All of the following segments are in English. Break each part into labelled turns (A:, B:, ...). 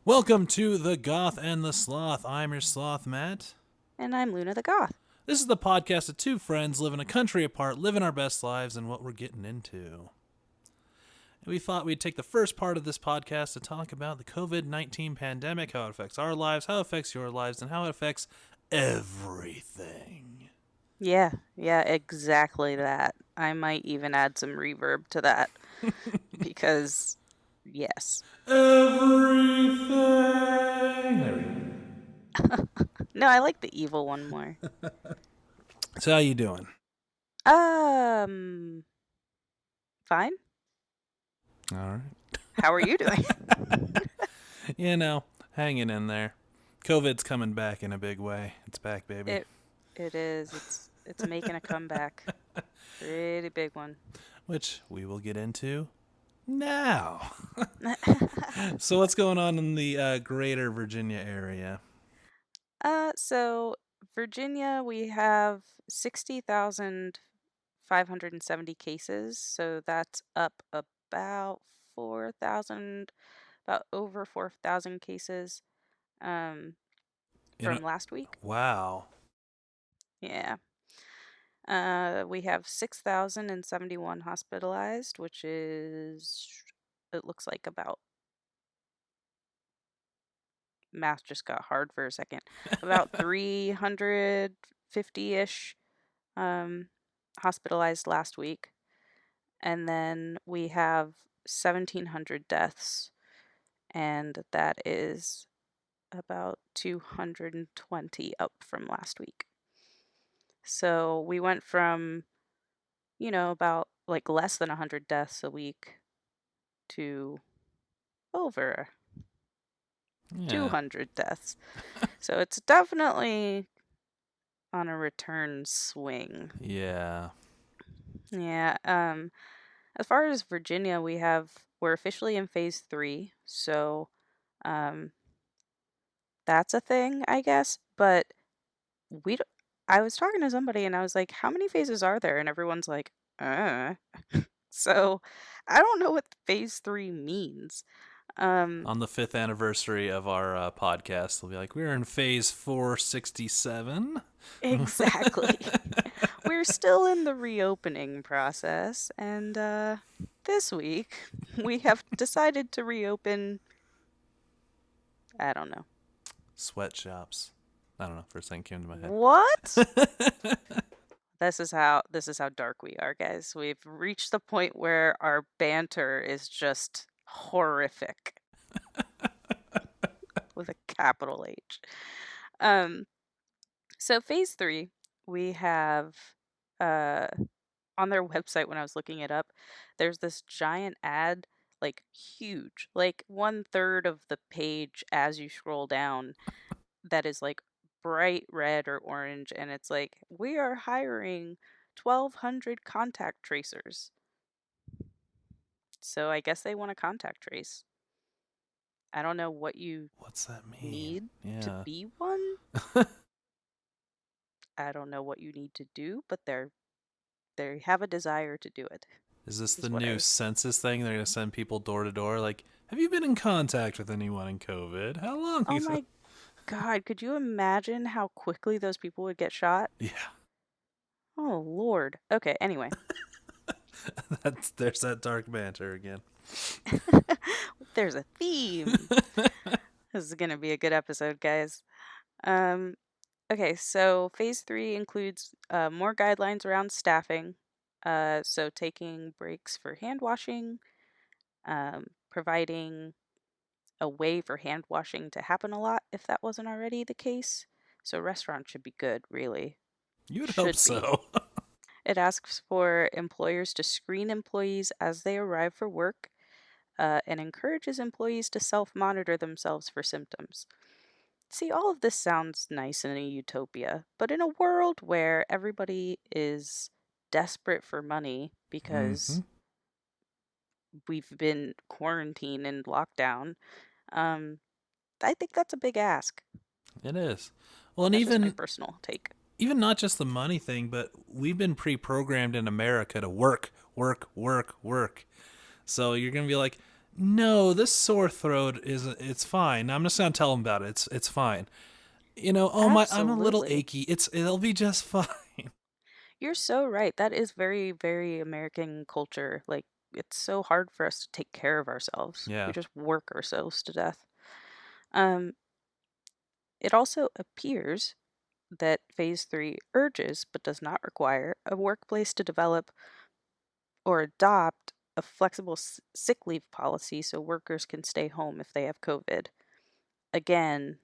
A: Welcome to the Goth and the Sloth. I'm your Sloth, Matt.
B: And I'm Luna the Goth.
A: This is the podcast of two friends living a country apart, living our best lives and what we're getting into. And we thought we'd take the first part of this podcast to talk about the COVID-19 pandemic, how it affects our lives, how it affects your lives, and how it affects everything.
B: Yeah, exactly that. I might even add some reverb to that because, yes.
A: Everything! There we go.
B: No, I like the evil one more.
A: So how you doing?
B: Um, Fine.
A: All right.
B: How are you doing?
A: Hanging in there. COVID's coming back in a big way. It's back, baby.
B: It is. It's making a comeback. Pretty big one.
A: Which we will get into now. So what's going on in the greater Virginia area?
B: So Virginia, we have 60,570 cases, so that's up about 4,000, about over 4,000 cases from last week.
A: Wow.
B: Yeah. We have 6,071 hospitalized, which is, it looks like about, math just got hard for a second, about 350-ish hospitalized last week. And then we have 1,700 deaths, and that is about 220 up from last week. So we went from, about like less than 100 deaths a week to over 200 deaths. So it's definitely on a return swing.
A: Yeah.
B: Yeah. As far as Virginia, we're officially in phase 3, so that's a thing, I guess. But I was talking to somebody and I was like, how many phases are there? And everyone's like, So I don't know what phase 3 means.
A: On the 5th anniversary of our podcast, they'll be like, we're in phase 467.
B: Exactly. We're still in the reopening process, and this week we have decided to reopen, I don't know.
A: Sweatshops. I don't know. First thing came to my head.
B: What? This is how dark we are, guys. We've reached the point where our banter is just horrific. With a capital H. So phase 3, we have on their website, when I was looking it up, there's this giant ad, like huge, like 1/3 of the page as you scroll down, that is like bright red or orange, and it's like, we are hiring 1,200 contact tracers. So I guess they want to contact trace. I don't know what you
A: What's that mean?
B: need to
A: Yeah.
B: be one. I don't know what you need to do, but they have a desire to do it.
A: Is this the new census thing? They're going to send people door to door like, have you been in contact with anyone in COVID? How long?
B: Oh my God, could you imagine how quickly those people would get shot?
A: Yeah.
B: Oh Lord. Okay, anyway.
A: There's that dark banter again.
B: There's a theme. This is going to be a good episode, guys. Okay, so phase 3 includes more guidelines around staffing. So taking breaks for hand washing, providing a way for hand washing to happen a lot if that wasn't already the case. So restaurants should be good, really.
A: You would hope so.
B: It asks for employers to screen employees as they arrive for work, and encourages employees to self-monitor themselves for symptoms. See, all of this sounds nice in a utopia, but in a world where everybody is desperate for money because we've been quarantined and locked down, I think that's a big ask.
A: It is. Well, and
B: that's
A: even
B: just my personal take.
A: Even not just the money thing, but we've been pre-programmed in America to work, work, work, work. So you're going to be like, No, this sore throat it's fine. I'm just gonna tell him about it. It's fine. Oh my, I'm a little
B: Absolutely.
A: achy. It'll be just fine.
B: You're so right. That is very, very American culture. Like, it's so hard for us to take care of ourselves. We
A: Yeah.
B: just work ourselves to death. Um, it also appears that phase three urges, but does not require, a workplace to develop or adopt a flexible sick leave policy so workers can stay home if they have COVID. Again,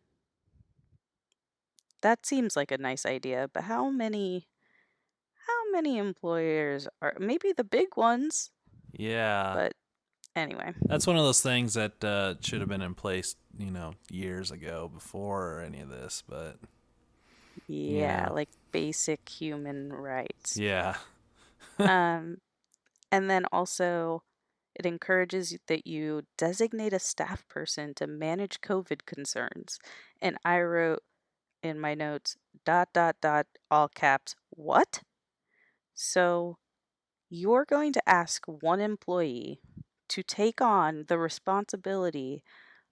B: that seems like a nice idea, but how many employers are, maybe the big ones,
A: Yeah.
B: but anyway.
A: That's one of those things that should have been in place, years ago before any of this. But you
B: Yeah,
A: know,
B: like basic human rights.
A: yeah,
B: Um, and then also it encourages that you designate a staff person to manage COVID concerns. And I wrote in my notes, dot, dot, dot, all caps, what? So you're going to ask one employee to take on the responsibility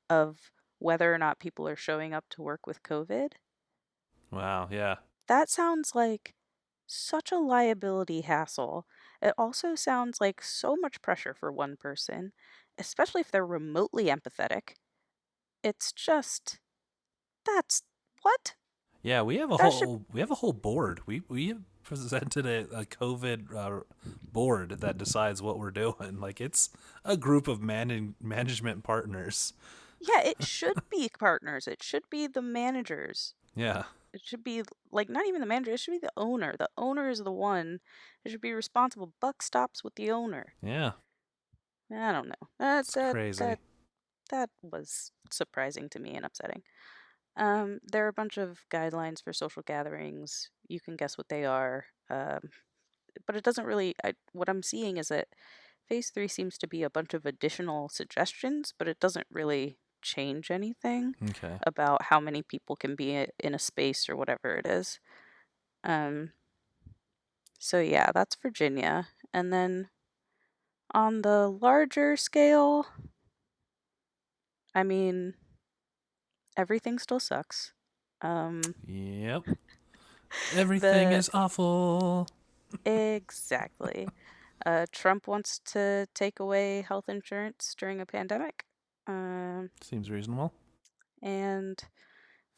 B: of whether or not people are showing up to work with COVID?
A: wow, yeah,
B: That sounds like such a liability hassle. It also sounds like so much pressure for one person, especially if they're remotely empathetic. It's just, that's what?
A: yeah.
B: That should,
A: We have a whole board. We presented a COVID board that decides what we're doing. Like it's a group of management partners.
B: yeah, it should be partners. It should be the managers.
A: Yeah,
B: It should be like not even the manager, it should be the owner. The owner is the one that should be responsible. Buck stops with the owner.
A: yeah.
B: I don't know. That
A: It's
B: that
A: crazy.
B: that that was surprising to me and upsetting. There are a bunch of guidelines for social gatherings. You can guess what they are. But it doesn't really. What I'm seeing is that phase three seems to be a bunch of additional suggestions, but it doesn't really change anything
A: Okay.
B: about how many people can be in a space or whatever it is. Um, so yeah, that's Virginia. And then on the larger scale, I mean, everything still sucks. Um,
A: Yep. Everything
B: the
A: is awful.
B: exactly. Trump wants to take away health insurance during a pandemic. Um,
A: Seems reasonable.
B: and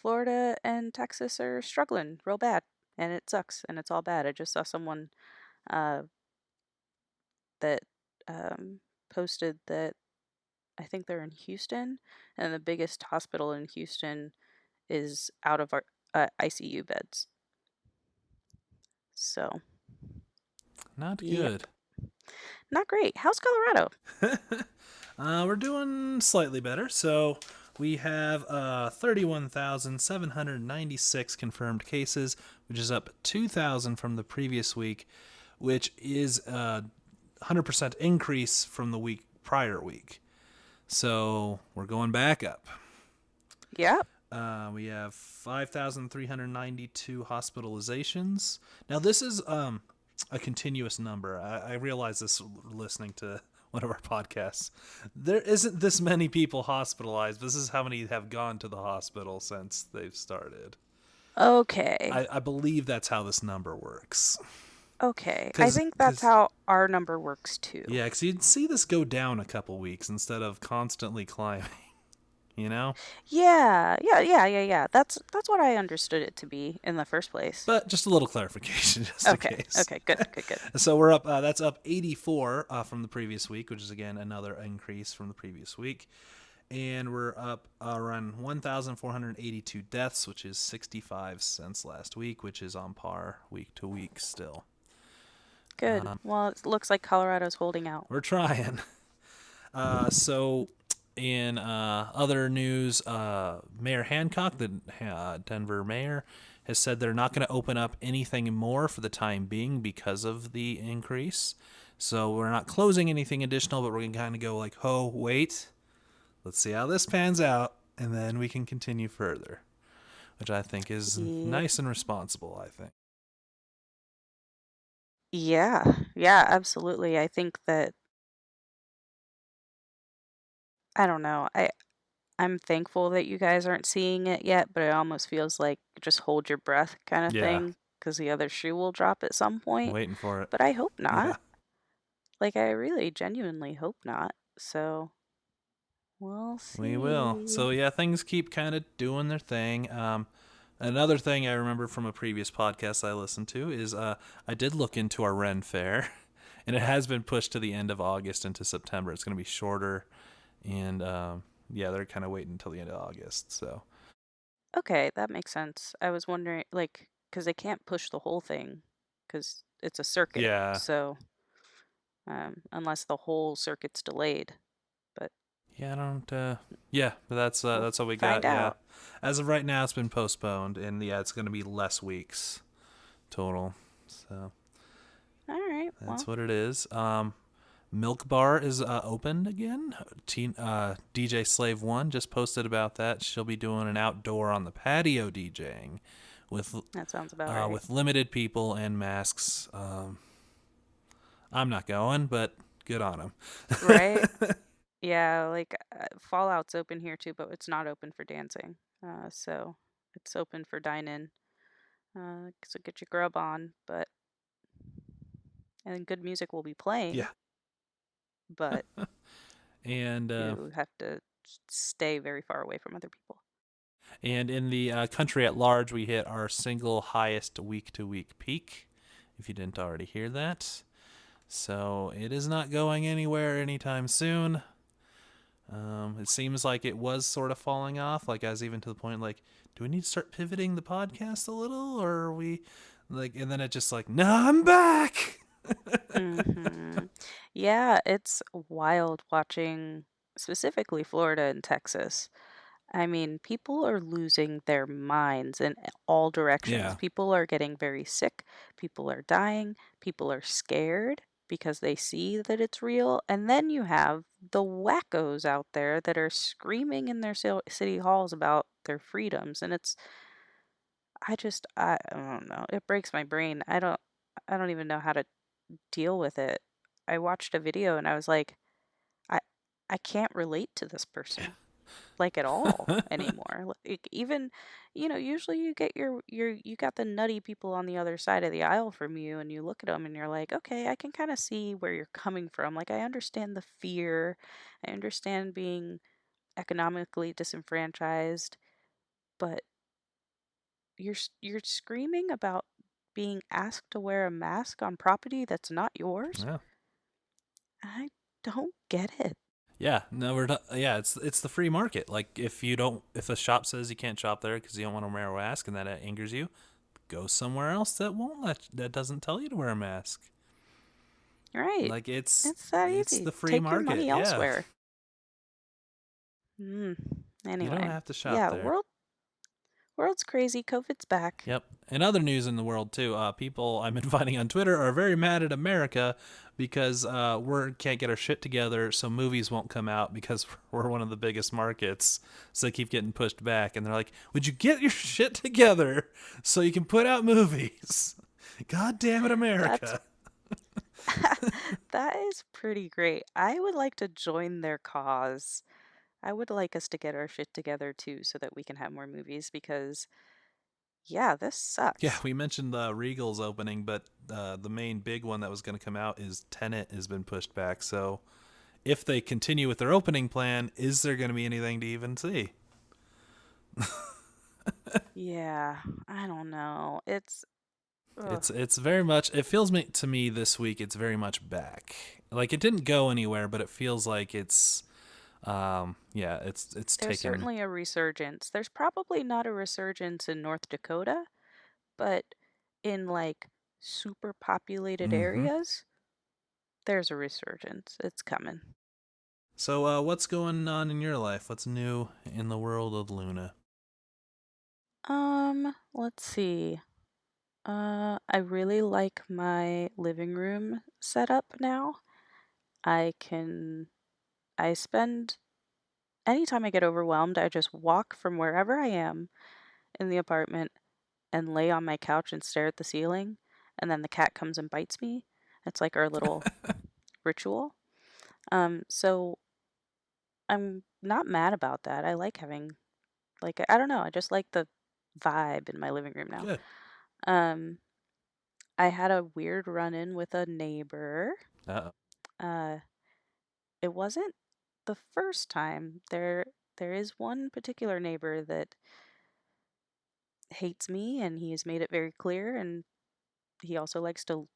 B: Florida and Texas are struggling real bad, and it sucks, and it's all bad. I just saw someone uh, that posted that I think they're in Houston, and the biggest hospital in Houston is out of our ICU beds. So,
A: Not
B: yep,
A: good.
B: not great. How's Colorado?
A: We're doing slightly better. So we have 31,796 confirmed cases, which is up 2,000 from the previous week, which is a 100% increase from the prior week. So we're going back up.
B: Yep.
A: We have 5,392 hospitalizations. Now, this is a continuous number. I realize this listening to one of our podcasts. There isn't this many people hospitalized. This is how many have gone to the hospital since they've started.
B: Okay.
A: I believe that's how this number works.
B: Okay. I
A: Cause,
B: think that's
A: cause,
B: how our number works too.
A: yeah, because you'd see this go down a couple weeks instead of constantly climbing. You know.
B: Yeah. That's what I understood it to be in the first place.
A: But just a little clarification, just in
B: Okay.
A: case.
B: Okay. Good. Good. Good.
A: So we're up. That's up 84 from the previous week, which is again another increase from the previous week, and we're up around 1,482 deaths, which is 65 since last week, which is on par week to week still.
B: Good. Well, it looks like Colorado's holding out.
A: We're trying. So in other news, Mayor Hancock, the Denver mayor, has said they're not going to open up anything more for the time being because of the increase. So we're not closing anything additional, but we're going to kind of go like, oh, wait, let's see how this pans out, and then we can continue further, which I think is
B: Yep.
A: nice and responsible, I think.
B: Yeah. Yeah, absolutely. I think that I don't know. I'm thankful that you guys aren't seeing it yet, but it almost feels like just hold your breath kind of
A: Yeah,
B: thing because the other shoe will drop at some point.
A: waiting for it.
B: But I hope not.
A: Yeah,
B: Like, I really genuinely hope not. So we'll
A: we will.
B: see.
A: So yeah, things keep kind of doing their thing. Another thing I remember from a previous podcast I listened to is I did look into our Ren Fair, and it has been pushed to the end of August into September. It's going to be shorter, and yeah, they're kind of waiting until the end of August. So
B: Okay, that makes sense. I was wondering, like, because they can't push the whole thing because it's a circuit.
A: yeah,
B: So, unless the whole circuit's delayed, but
A: yeah, I don't. Yeah, but
B: we'll
A: that's all we
B: find
A: got. Yeah,
B: out.
A: as of right now, it's been postponed, and yeah, it's going to be less weeks total. So
B: All right.
A: that's
B: Well,
A: what it is. Milk Bar is opened again. DJ Slave One just posted about that. She'll be doing an outdoor on the patio DJing with
B: that sounds about right.
A: with limited people and masks. I'm not going, but good on them.
B: Right? Yeah, like Fallout's open here too, but it's not open for dancing. So it's open for dine in. So get your grub on, but and good music will be playing,
A: Yeah,
B: but
A: and
B: you have to stay very far away from other people.
A: and in the country at large, we hit our single highest week to week peak. If you didn't already hear that, so it is not going anywhere anytime soon. It seems like it was sort of falling off. Like I was even to the point like, do we need to start pivoting the podcast a little, or are we like? And then it just like, no, I'm back.
B: Hmm. Yeah, it's wild watching specifically Florida and Texas. I mean, people are losing their minds in all directions.
A: Yeah,
B: People are getting very sick. People are dying. People are scared because they see that it's real. And then you have the wackos out there that are screaming in their city halls about their freedoms. And I don't know. It breaks my brain. I don't even know how to deal with it. I watched a video and I was like, I, I can't relate to this person like at all anymore. Like even, usually you get you got the nutty people on the other side of the aisle from you and you look at them and you're like, "Okay, I can kind of see where you're coming from. Like I understand the fear. I understand being economically disenfranchised, but you're screaming about being asked to wear a mask on property that's not yours?
A: yeah,
B: I don't get it."
A: yeah. No, we're not, yeah. It's the free market. Like if a shop says you can't shop there because you don't want to wear a mask and that angers you, go somewhere else that doesn't tell you to wear a mask.
B: Right.
A: Like
B: It's that
A: it's
B: easy.
A: the free
B: Take your
A: market.
B: money
A: Yeah,
B: elsewhere. Mm.
A: you don't
B: Anyway,
A: have to shop
B: yeah,
A: there.
B: world's crazy. COVID's back.
A: Yep. And other news in the world too. People I'm inviting on Twitter are very mad at America because we can't get our shit together, so movies won't come out because we're one of the biggest markets. So they keep getting pushed back, and they're like, "Would you get your shit together so you can put out movies?" God damn it,
B: That's
A: America.
B: that is pretty great. I would like to join their cause. I would like us to get our shit together too so that we can have more movies because yeah, this
A: Yeah,
B: sucks.
A: we mentioned the Regal's opening, but the main big one that was going to come out is Tenet has been pushed back. So if they continue with their opening plan, is there going to be anything to even see?
B: Yeah, I don't know. Ugh.
A: It's very much. It feels to me this week. It's very much back. Like it didn't go anywhere, but it feels like it's. Yeah, it's
B: There's
A: taken.
B: certainly a resurgence. There's probably not a resurgence in North Dakota, but in like super populated
A: Mm-hmm.
B: areas, there's a resurgence. It's coming.
A: So, what's going on in your life? What's new in the world of Luna?
B: Let's see. I really like my living room setup now. I can, I spend, anytime I get overwhelmed, I just walk from wherever I am in the apartment and lay on my couch and stare at the ceiling. And then the cat comes and bites me. It's like our little ritual. So I'm not mad about that. I like having, like, I don't know, I just like the vibe in my living room now.
A: Good.
B: Um, I had a weird run-in with a neighbor.
A: Uh-oh.
B: Uh, it wasn't the first time. There is one particular neighbor that hates me, and he has made it very clear, and he also likes to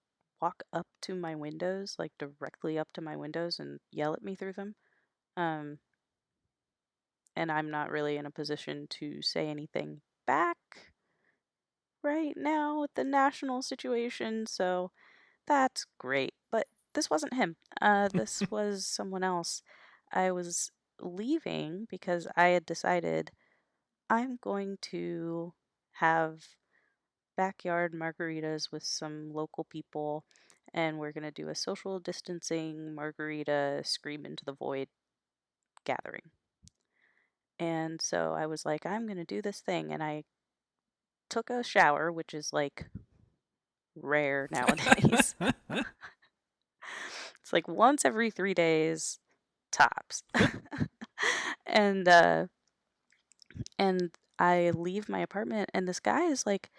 B: walk up to my windows, like directly up to my windows and yell at me through them. Um, and I'm not really in a position to say anything back right now with the national situation, so that's great. But this wasn't him. This was someone else. I was leaving because I had decided I'm going to have backyard margaritas with some local people, and we're going to do a social distancing margarita scream into the void gathering. And so I was like, I'm going to do this thing. And I took a shower, which is like rare nowadays. It's like once every 3 days, tops. and uh and I leave my apartment, and this guy is like,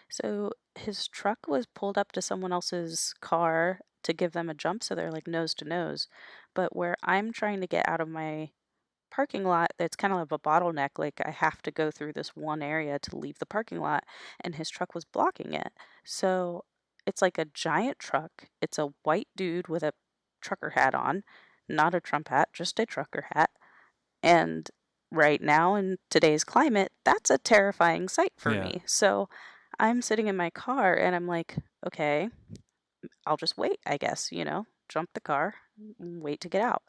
B: so his truck was pulled up to someone else's car to give them a jump, so they're like nose to nose. But where I'm trying to get out of my parking lot, that's kind of like a bottleneck. Like, I have to go through this one area to leave the parking lot, and his truck was blocking it. So it's like a giant truck. It's a white dude with a trucker hat on, not a Trump hat, just a trucker hat. And right now, in today's climate, that's a terrifying sight for
A: Yeah.
B: me. So I'm sitting in my car and I'm like, okay, I'll just wait, I guess, jump the car, wait to get out.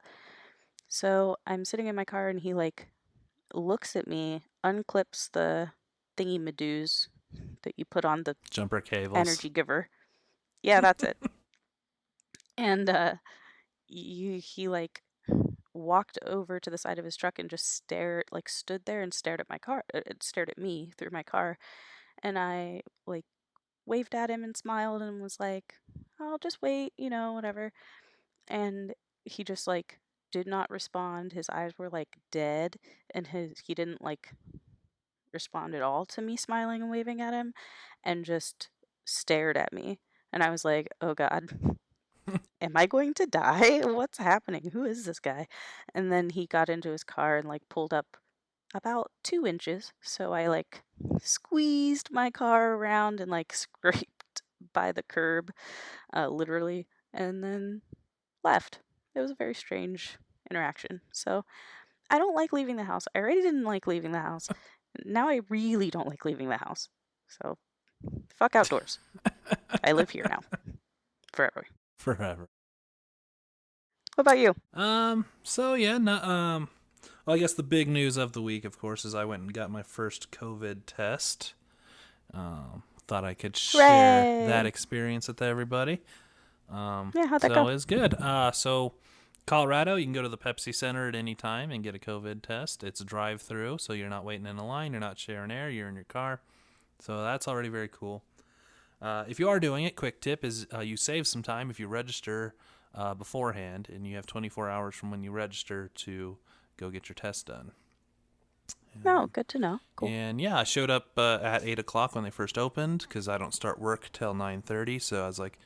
B: So I'm sitting in my car and he like looks at me, unclips the thingy madoos that you put on the
A: Jumper cables.
B: energy giver. Yeah, that's it. And he like walked over to the side of his truck and just stood there and stared at my car, stared at me through my car. And I like waved at him and smiled and was like, I'll just wait, whatever. And he just like did not respond. His eyes were like dead, and he didn't like respond at all to me smiling and waving at him, and just stared at me. And I was like, oh God, am I going to die? What's happening? Who is this guy? And then he got into his car and like pulled up about 2 inches. So I like squeezed my car around and like scraped by the curb, literally, and then left. It was a very strange interaction. So I don't like leaving the house. I already didn't like leaving the house. Now I really don't like leaving the house. So fuck outdoors. I live here now forever.
A: Forever.
B: What about you?
A: So yeah, no, well, I guess the big news of the week, of course, is I went and got my first COVID test. Thought I could share that
B: Hooray!
A: experience with everybody.
B: Yeah, how'd that
A: So
B: go?
A: it's good. So Colorado, you can go to the Pepsi Center at any time and get a COVID test. It's a drive-through, so you're not waiting in a line. You're not sharing air. You're in your car. So that's already very cool. If you are doing it, quick tip is you save some time if you register beforehand, and you have 24 hours from when you register to go get your test done.
B: No, good to know. Cool.
A: And yeah, I showed up at 8 o'clock when they first opened because I don't start work till 9:30. So I was like,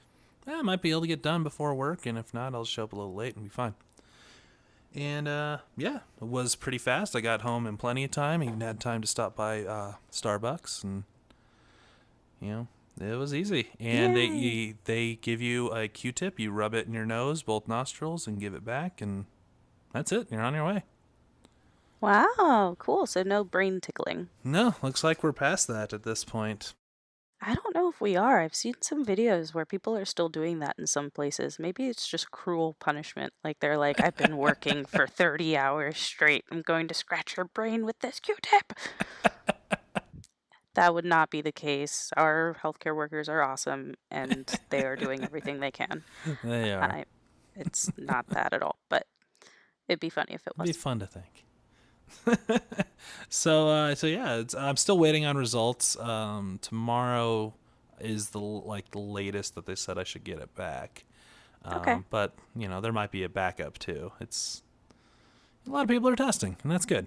A: I might be able to get done before work, and if not, I'll show up a little late and be fine. And yeah, it was pretty fast. I got home in plenty of time. Even had time to stop by Starbucks, and you know, it was easy. And
B: Yay!
A: they give you a Q-tip. You rub it in your nose, both nostrils, and give it back, and that's it. You're on your way.
B: Wow, cool. So no brain tickling.
A: No, looks like we're past that at this point.
B: I don't know if we are. I've seen some videos where people are still doing that in some places. Maybe it's just cruel punishment. Like they're like, I've been working for 30 hours straight. I'm going to scratch your brain with this Q-tip. That would not be the case. Our healthcare workers are awesome and they are doing everything they can.
A: They are.
B: I, it's not that at all, but it'd be funny if it
A: It'd be
B: was.
A: fun to think. So yeah, I'm still waiting on results. Tomorrow is the latest that they said I should get it back.
B: Okay.
A: But there might be a backup too. It's a lot of people are testing, and that's good.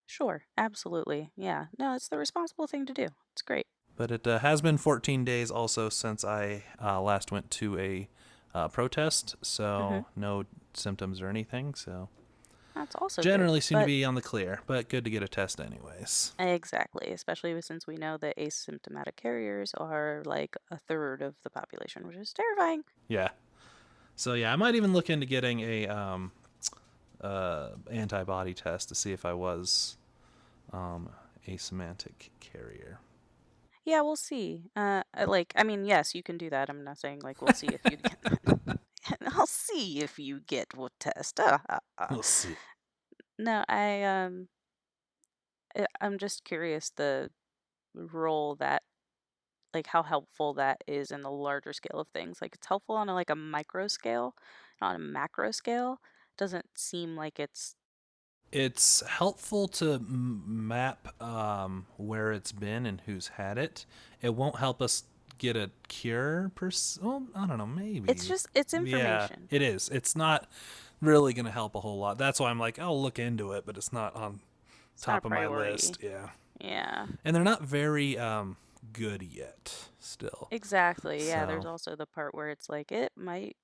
B: Sure, absolutely. Yeah. No, it's the responsible thing to do. It's great.
A: But it has been 14 days also since I last went to a protest,
B: Hmm.
A: so no symptoms or anything. So
B: That's also good.
A: generally seem to
B: But
A: be on the clear, but good to get a test anyways.
B: exactly, especially since we know that asymptomatic carriers are like a third of the population, which is terrifying.
A: Yeah. So yeah, I might even look into getting a antibody test to see if I was asymptomatic carrier.
B: Yeah, we'll see. I mean, yes, you can do that. I'm not saying like we'll see if you get. I'll see if you get what test.
A: We'll see.
B: No, I'm just curious the role that like how helpful that is in the larger scale of things. Like it's helpful on a micro scale, not a macro scale. Doesn't seem like it's
A: It's helpful to map where it's been and who's had it. It won't help us get a cure well, I don't know, maybe.
B: it's
A: Yeah,
B: information.
A: it is. It's not really going to help a whole lot. That's why I'm like, I'll look into it, but it's not on
B: It's not a
A: top of my
B: priority.
A: list. Yeah.
B: Yeah.
A: And they're not very good yet still.
B: Exactly. Yeah, there's
A: So,
B: also the part where it's like it might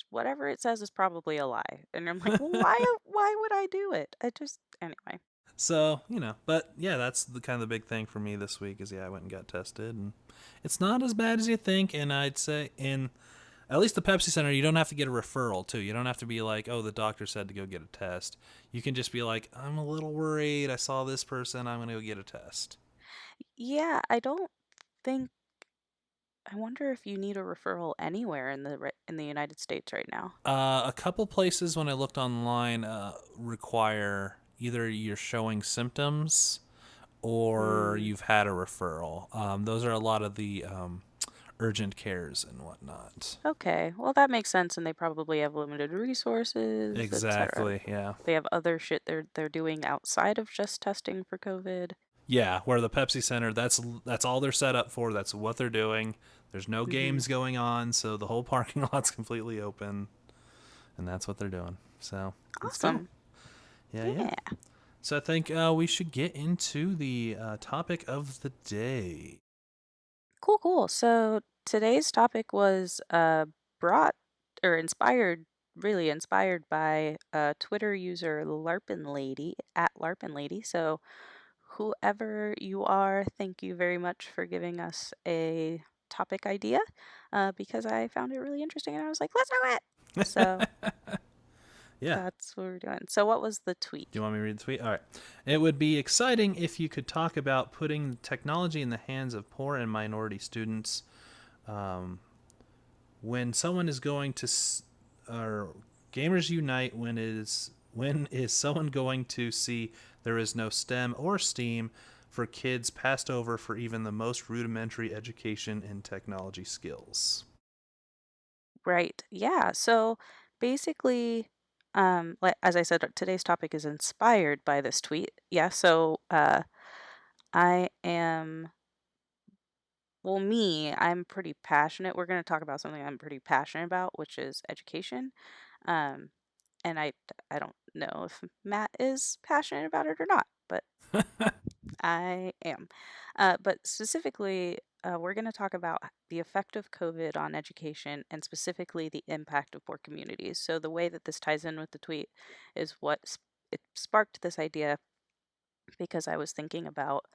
B: whatever it says is probably a lie. And I'm like, well, why would I do it? I just anyway.
A: so, but yeah, that's the kind of the big thing for me this week is I went and got tested, and it's not as bad as you think. And I'd say in at least the Pepsi Center, you don't have to get a referral too. You don't have to be like, oh, the doctor said to go get a test. You can just be like, I'm a little worried. I saw this person. I'm gonna go get a test.
B: Yeah, I don't think I wonder if you need a referral anywhere in in the United States right now.
A: A couple places when I looked online require either you're showing symptoms or
B: Hmm.
A: you've had a referral. Those are a lot of the urgent cares and whatnot.
B: Okay. Well, that makes sense and they probably have limited resources, etc.
A: Exactly. Yeah.
B: They have other shit they're doing outside of just testing for COVID.
A: Yeah. Where the Pepsi Center, that's all they're set up for. That's what they're doing. There's no
B: Mhm.
A: games going on, so the whole parking lot's completely open, and that's what they're doing. So it's cool.
B: Awesome.
A: Yeah. Yeah.
B: Yeah.
A: So I think we should get into the topic of the day.
B: Cool, cool. So today's topic was brought or inspired, really inspired by Twitter user Larpin Lady at Larpin Lady. So whoever you are, thank you very much for giving us a topic idea because I found it really interesting and I was like, let's do it. So
A: Yeah.
B: that's what we're doing. So what was the
A: Do
B: tweet?
A: you want me to read the tweet? All right. It would be exciting if you could talk about putting technology in the hands of poor and minority students. Um, when someone is going to, or gamers unite. When is someone going to see there is no STEM or STEAM for kids passed over for even the most rudimentary education in technology skills?
B: Right. Yeah. So basically, like as I said, today's topic is inspired by this tweet. Yeah. So I am, well, I'm pretty passionate. We're going to talk about something I'm pretty passionate about, which is education. Um, and I don't know if Matt is passionate about it or not, but I am. But specifically, we're going to talk about the effect of COVID on education and specifically the impact of poor communities. So, the way that this ties in with the tweet is it sparked this idea because I was thinking about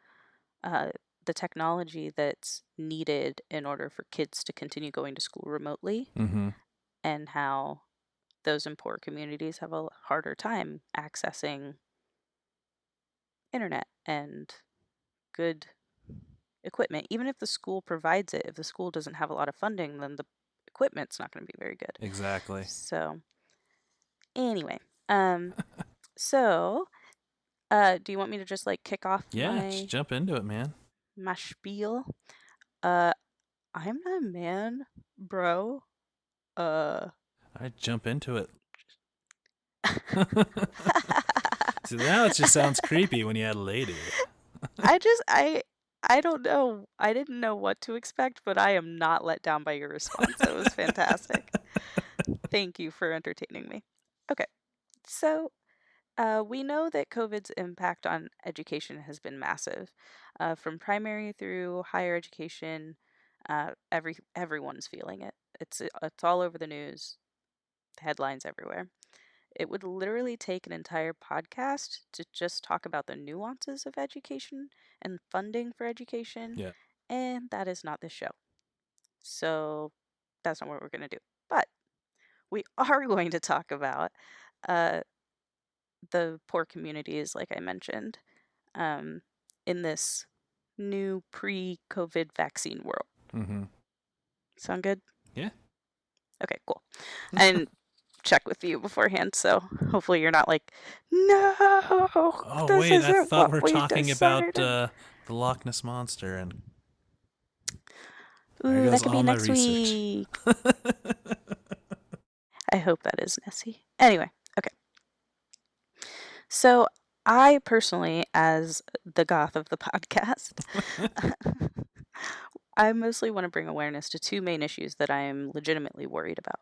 B: uh, the technology that's needed in order for kids to continue going to school remotely
A: Mm-hmm.
B: and how those in poor communities have a harder time accessing internet and good equipment. Even if the school provides it, if the school doesn't have a lot of funding, then the equipment's not going to be very good.
A: Exactly.
B: So, anyway, um, so do you want me to just like kick off
A: Yeah, just jump into it, man.
B: my spiel? Uh, I'm not a man, bro. Uh,
A: All right, jump into it. So now it just sounds creepy when you add lady.
B: I just I don't know. I didn't know what to expect, but I am not let down by your response. That was fantastic. Thank you for entertaining me. Okay. So, We know that COVID's impact on education has been massive, from primary through higher education. Everyone's feeling it. It's all over the news, headlines everywhere. It would literally take an entire podcast to just talk about the nuances of education and funding for education,
A: Yeah.
B: and that is not this show. So that's not what we're going to do. But we are going to talk about uh, the poor communities, like I mentioned, um, in this new pre-COVID vaccine world.
A: Mm-hmm.
B: Sound good?
A: Yeah.
B: Okay, cool. And check with you beforehand, so hopefully you're not like, no,
A: Oh
B: this
A: wait, I
B: isn't
A: thought
B: what
A: we are
B: we
A: talking about
B: decided.
A: the Loch Ness monster, and there
B: Ooh, that
A: goes
B: could
A: all
B: be
A: my
B: next
A: research.
B: week. I hope that is Nessie. Anyway, okay. So I personally, as the goth of the podcast, I mostly want to bring awareness to two main issues that I am legitimately worried about.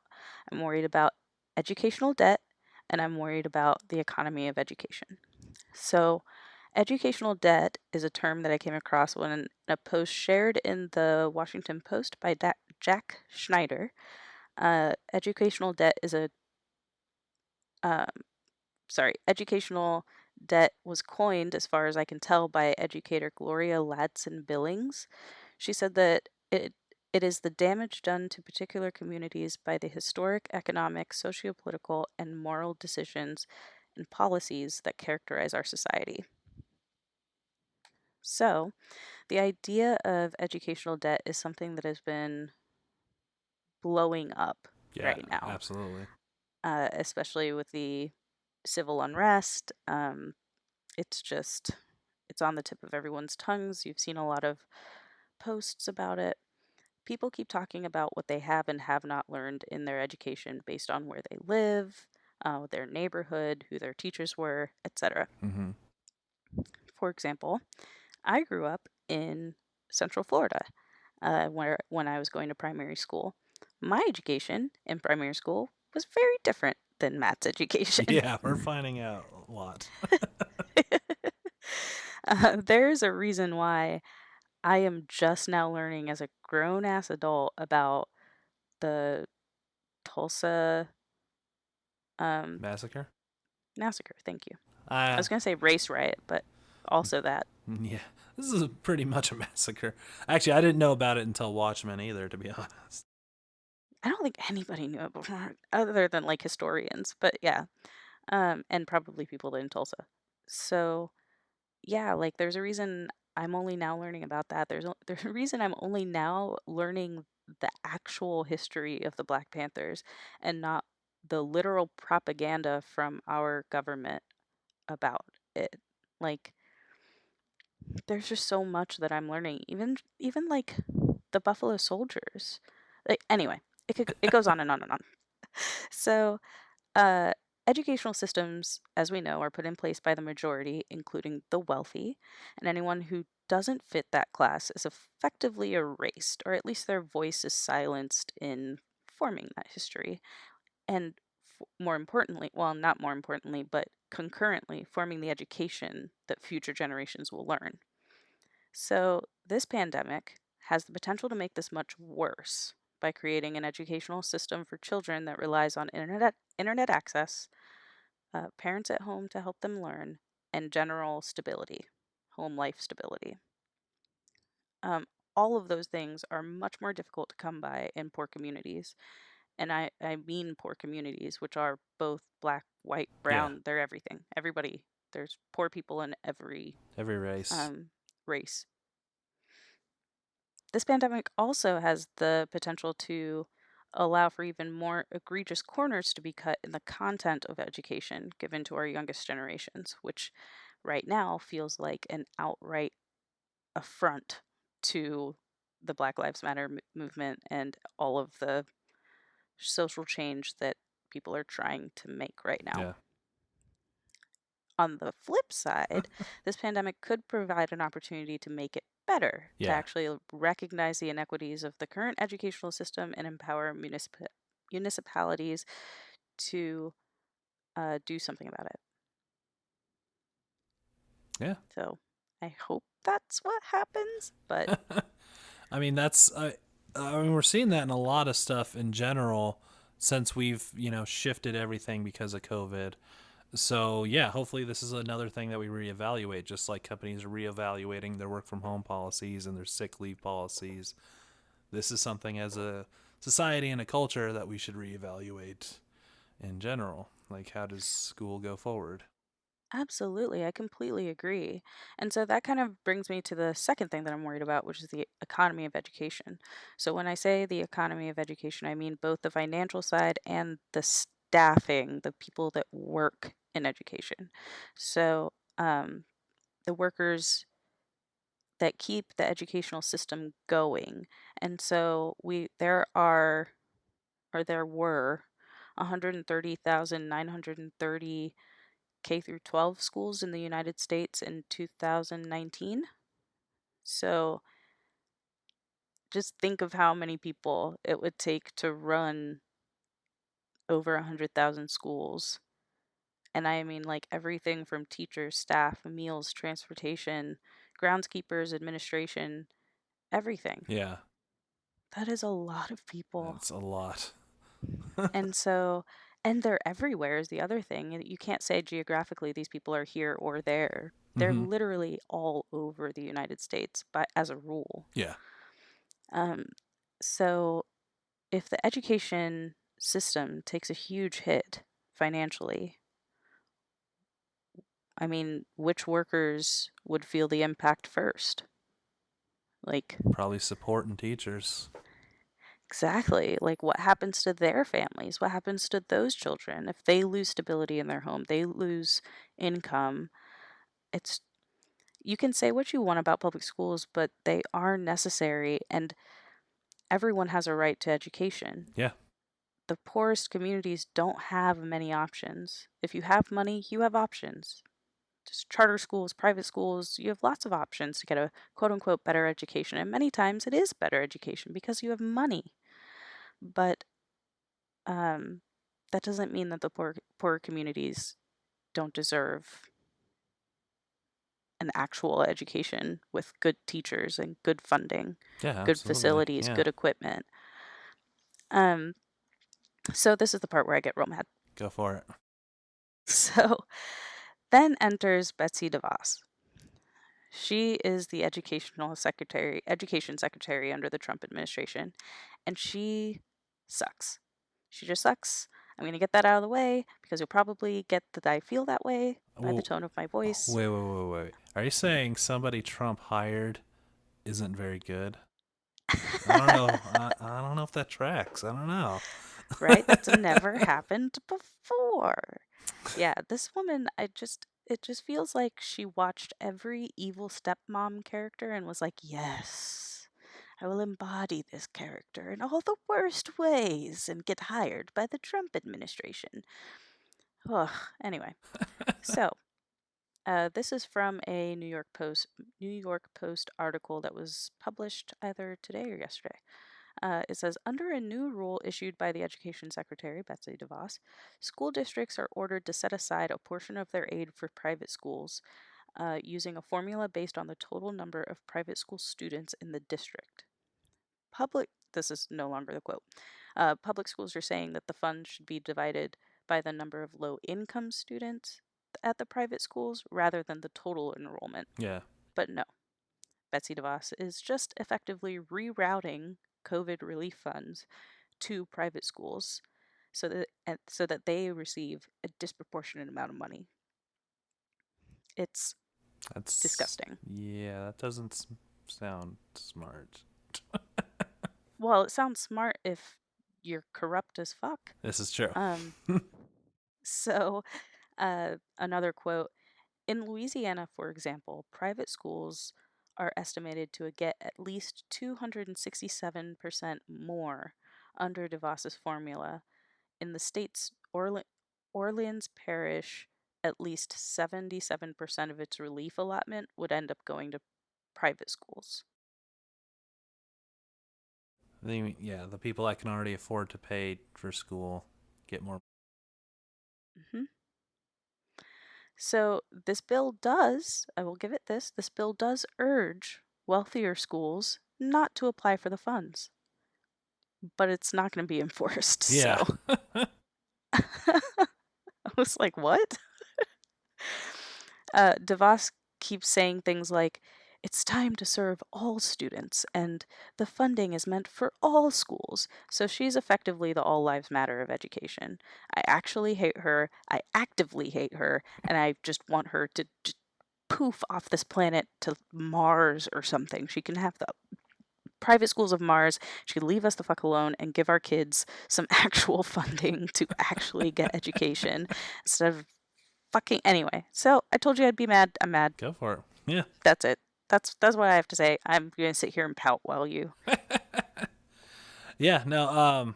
B: I'm worried about educational debt, and I'm worried about the economy of education. So, educational debt is a term that I came across when in a post shared in the Washington Post by Jack Schneider. Educational debt is um, educational debt was coined, as far as I can tell, by educator Gloria Ladson Billings. She said that it is the damage done to particular communities by the historic, economic, sociopolitical, and moral decisions and policies that characterize our society. So, the idea of educational debt is something that has been blowing up
A: Yeah,
B: right now,
A: absolutely.
B: especially with the civil unrest. It's just, it's on the tip of everyone's tongues. You've seen a lot of posts about it. People keep talking about what they have and have not learned in their education based on where they live, their neighborhood, who their teachers were, etc.
A: Mm-hmm.
B: For example, I grew up in Central Florida, where when I was going to primary school. My education in primary school was very different than Matt's education.
A: Yeah, we're finding out a lot.
B: There's a reason why I am just now learning as a grown ass adult about the Tulsa um,
A: Massacre?
B: massacre. Thank you. I
A: Uh,
B: was going to say race riot, but also that.
A: yeah, this is pretty much a massacre. Actually, I didn't know about it until Watchmen either, to be honest.
B: I don't think anybody knew it before, other than like historians, but yeah, and probably people in Tulsa. So yeah, like there's a reason I'm only now learning about that. There's a reason I'm only now learning the actual history of the Black Panthers and not the literal propaganda from our government about it. Like there's just so much that I'm learning. Even like the Buffalo Soldiers. Like anyway, it goes on and on and on. So uh, educational systems, as we know, are put in place by the majority, including the wealthy, and anyone who doesn't fit that class is effectively erased, or at least their voice is silenced in forming that history. And more importantly, well, not more importantly, but concurrently, forming the education that future generations will learn. So, this pandemic has the potential to make this much worse by creating an educational system for children that relies on internet access, parents at home to help them learn, and general stability, home life stability. Um, all of those things are much more difficult to come by in poor communities. And I mean poor communities, which are both black, white,
A: Yeah,
B: brown, they're everything. Everybody, there's poor people in every
A: every race.
B: race. This pandemic also has the potential to allow for even more egregious corners to be cut in the content of education given to our youngest generations, which right now feels like an outright affront to the Black Lives Matter movement and all of the social change that people are trying to make right now.
A: Yeah,
B: On the flip side, this pandemic could provide an opportunity to make it better, to
A: yeah,
B: actually recognize the inequities of the current educational system and empower municipalities to do something about it.
A: Yeah.
B: So I hope that's what happens, but
A: I mean, I mean, we're seeing that in a lot of stuff in general since we've, shifted everything because of COVID. So, yeah, hopefully this is another thing that we reevaluate, just like companies are reevaluating their work from home policies and their sick leave policies. This is something as a society and a culture that we should reevaluate in general. Like, how does school go forward?
B: absolutely, I completely agree. And so that kind of brings me to the second thing that I'm worried about, which is the economy of education. So when I say the economy of education, I mean both the financial side and the staffing, the people that work in education. So the workers that keep the educational system going. And so there were 130,930 K through 12 schools in the United States in 2019. So just think of how many people it would take to run over 100,000 schools. And I mean, like everything from teachers, staff, meals, transportation, groundskeepers, administration, everything.
A: Yeah,
B: That is a lot of people.
A: that's a lot.
B: And so, and they're everywhere is the other thing. You can't say geographically these people are here or there. They're
A: Mm-hmm.
B: literally all over the United States, but as a rule.
A: Yeah,
B: Um, so if the education system takes a huge hit financially, I mean, which workers would feel the impact first? Like,
A: probably supporting teachers.
B: exactly. Like, what happens to their families? What happens to those children if they lose stability in their home? They lose income. It's You can say what you want about public schools, but they are necessary, and everyone has a right to education.
A: Yeah,
B: The poorest communities don't have many options. If you have money, you have options. Just charter schools, private schools, you have lots of options to get a quote unquote better education. And many times it is better education because you have money. But um, that doesn't mean that the poor communities don't deserve an actual education with good teachers and good funding,
A: yeah,
B: good
A: absolutely.
B: facilities,
A: Yeah,
B: good equipment. Um, so this is the part where I get real mad.
A: go for it.
B: So then enters Betsy DeVos. She is the education secretary under the Trump administration, and she sucks. She just sucks. I'm going to get that out of the way because you'll probably get that I feel that way by the
A: Well,
B: tone of my voice.
A: wait. Are you saying somebody Trump hired isn't very good? I don't know. I don't know if that tracks. I don't know.
B: Right? That's never happened before. Yeah, this woman, it just feels like she watched every evil stepmom character and was like, yes, I will embody this character in all the worst ways and get hired by the Trump administration. Ugh. Anyway, so this is from a New York Post article that was published either today or yesterday. It says, under a new rule issued by the Education Secretary, Betsy DeVos, school districts are ordered to set aside a portion of their aid for private schools using a formula based on the total number of private school students in the district. This is no longer the quote. Public schools are saying that the funds should be divided by the number of low income students at the private schools rather than the total enrollment.
A: Yeah,
B: But no, Betsy DeVos is just effectively rerouting COVID relief funds to private schools so that they receive a disproportionate amount of money. It's
A: that's
B: disgusting.
A: yeah. That doesn't sound smart.
B: Well, it sounds smart if you're corrupt as fuck.
A: This is true.
B: Um, so another quote, in Louisiana, for example, private schools are estimated to get at least 267% more under DeVos's formula. In the state's Orleans Parish, at least 77% of its relief allotment would end up going to private schools.
A: Yeah, the people that can already afford to pay for school get more.
B: hmm So I will give it this bill does urge wealthier schools not to apply for the funds, but it's not going to be enforced.
A: Yeah.
B: So I was like, what? DeVos keeps saying things like, it's time to serve all students, and the funding is meant for all schools. So she's effectively the all lives matter of education. I actually hate her. I actively hate her. And I just want her to just poof off this planet to Mars or something. She can have the private schools of Mars. She could leave us the fuck alone and give our kids some actual funding to actually get education instead of fucking anyway. So I told you I'd be mad. I'm mad.
A: Go for it. Yeah.
B: That's it. That's what I have to say. I'm gonna sit here and pout while you.
A: Yeah. No.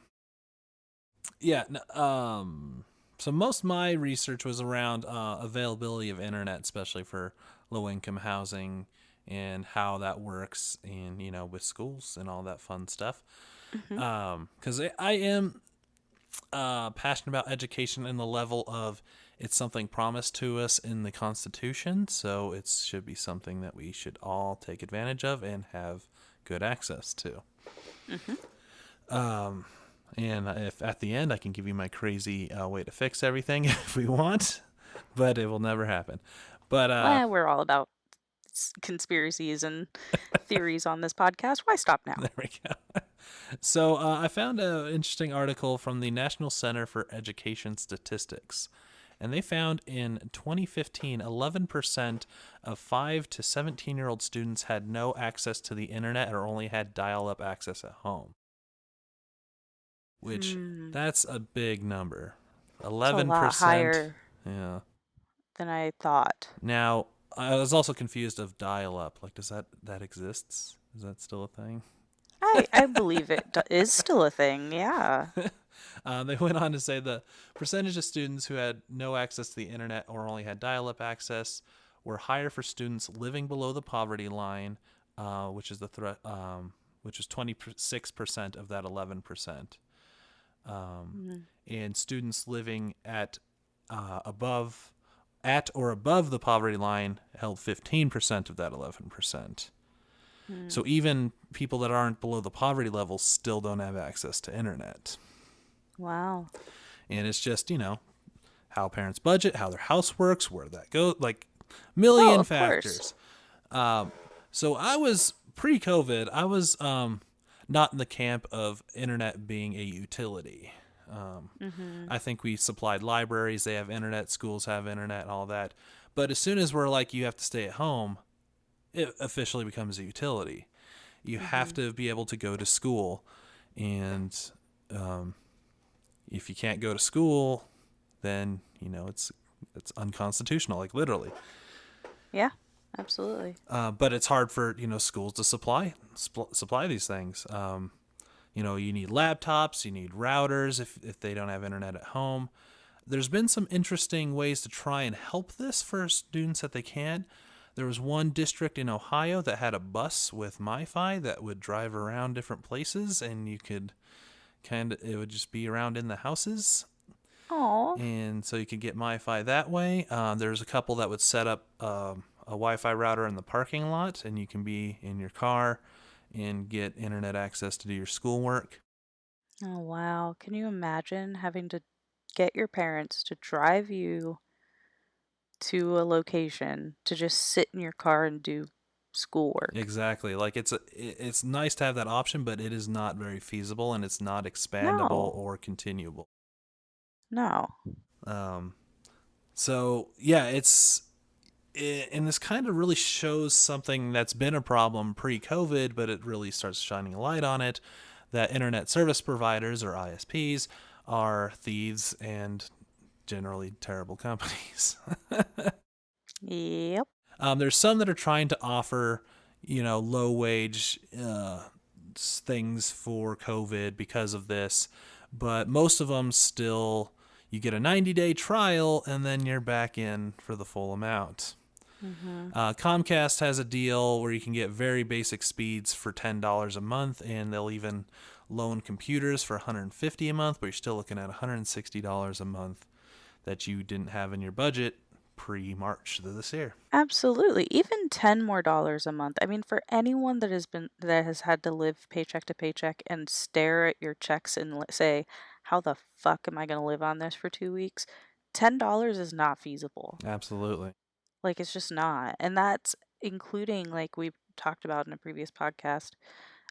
A: Yeah. No, so most of my research was around availability of internet, especially for low-income housing and how that works, and with schools and all that fun stuff.
B: Mm-hmm.
A: Because I am passionate about education in the level of it's something promised to us in the Constitution, so it should be something that we should all take advantage of and have good access to.
B: Mm-hmm.
A: And if at the end I can give you my crazy way to fix everything if we want, but it will never happen. But
B: Well, we're all about conspiracies and theories on this podcast. Why stop now?
A: there we go. So I found an interesting article from the National Center for Education Statistics. And they found in 2015, 11% of 5 to 17-year-old students had no access to the internet or only had dial-up access at home. Which, that's a big number.
B: It's a
A: 11%.
B: lot higher
A: Yeah.
B: than I thought.
A: Now, I was also confused of dial-up. Like, does that exists? Is that still a thing?
B: I believe it is still a thing. Yeah.
A: They went on to say the percentage of students who had no access to the internet or only had dial-up access were higher for students living below the poverty line, which is which is 26% of that 11%, and students living at or above the poverty line held 15% of that 11%. So even people that aren't below the poverty level still don't have access to internet.
B: Wow.
A: And it's just, how parents budget, how their house works, where that goes, like million
B: of
A: factors. So I was pre-COVID, I was not in the camp of internet being a utility. I think we supplied libraries, they have internet, schools have internet, and all that. But as soon as we're like, you have to stay at home, it officially becomes a utility. You have to be able to go to school, and if you can't go to school, then it's unconstitutional, like literally.
B: Yeah, absolutely.
A: But it's hard for schools to supply these things. You need laptops, you need routers if they don't have internet at home. There's been some interesting ways to try and help this for students that they can't. There was one district in Ohio that had a bus with MiFi that would drive around different places, and you could it would just be around in the houses.
B: Aww.
A: And so you could get MiFi that way. There's a couple that would set up a Wi-Fi router in the parking lot, and you can be in your car and get internet access to do your schoolwork.
B: Oh, wow. Can you imagine having to get your parents to drive you to a location to just sit in your car and do schoolwork?
A: Exactly. Like it's nice to have that option, but it is not very feasible, and it's not expandable
B: No.
A: or continuable.
B: No.
A: So yeah, and this kind of really shows something that's been a problem pre-COVID, but it really starts shining a light on it, that internet service providers, or ISPs, are thieves and generally terrible companies.
B: Yep.
A: There's some that are trying to offer, low wage things for COVID because of this, but most of them still, you get a 90-day trial and then you're back in for the full amount. Comcast has a deal where you can get very basic speeds for $10 a month, and they'll even loan computers for $150 a month, but you're still looking at $160 a month that you didn't have in your budget pre-March this year.
B: Absolutely. Even $10 more a month. I mean, for anyone that has had to live paycheck to paycheck and stare at your checks and say, how the fuck am I going to live on this for 2 weeks? $10 is not feasible.
A: Absolutely.
B: Like, it's just not. And that's including, like we talked about in a previous podcast,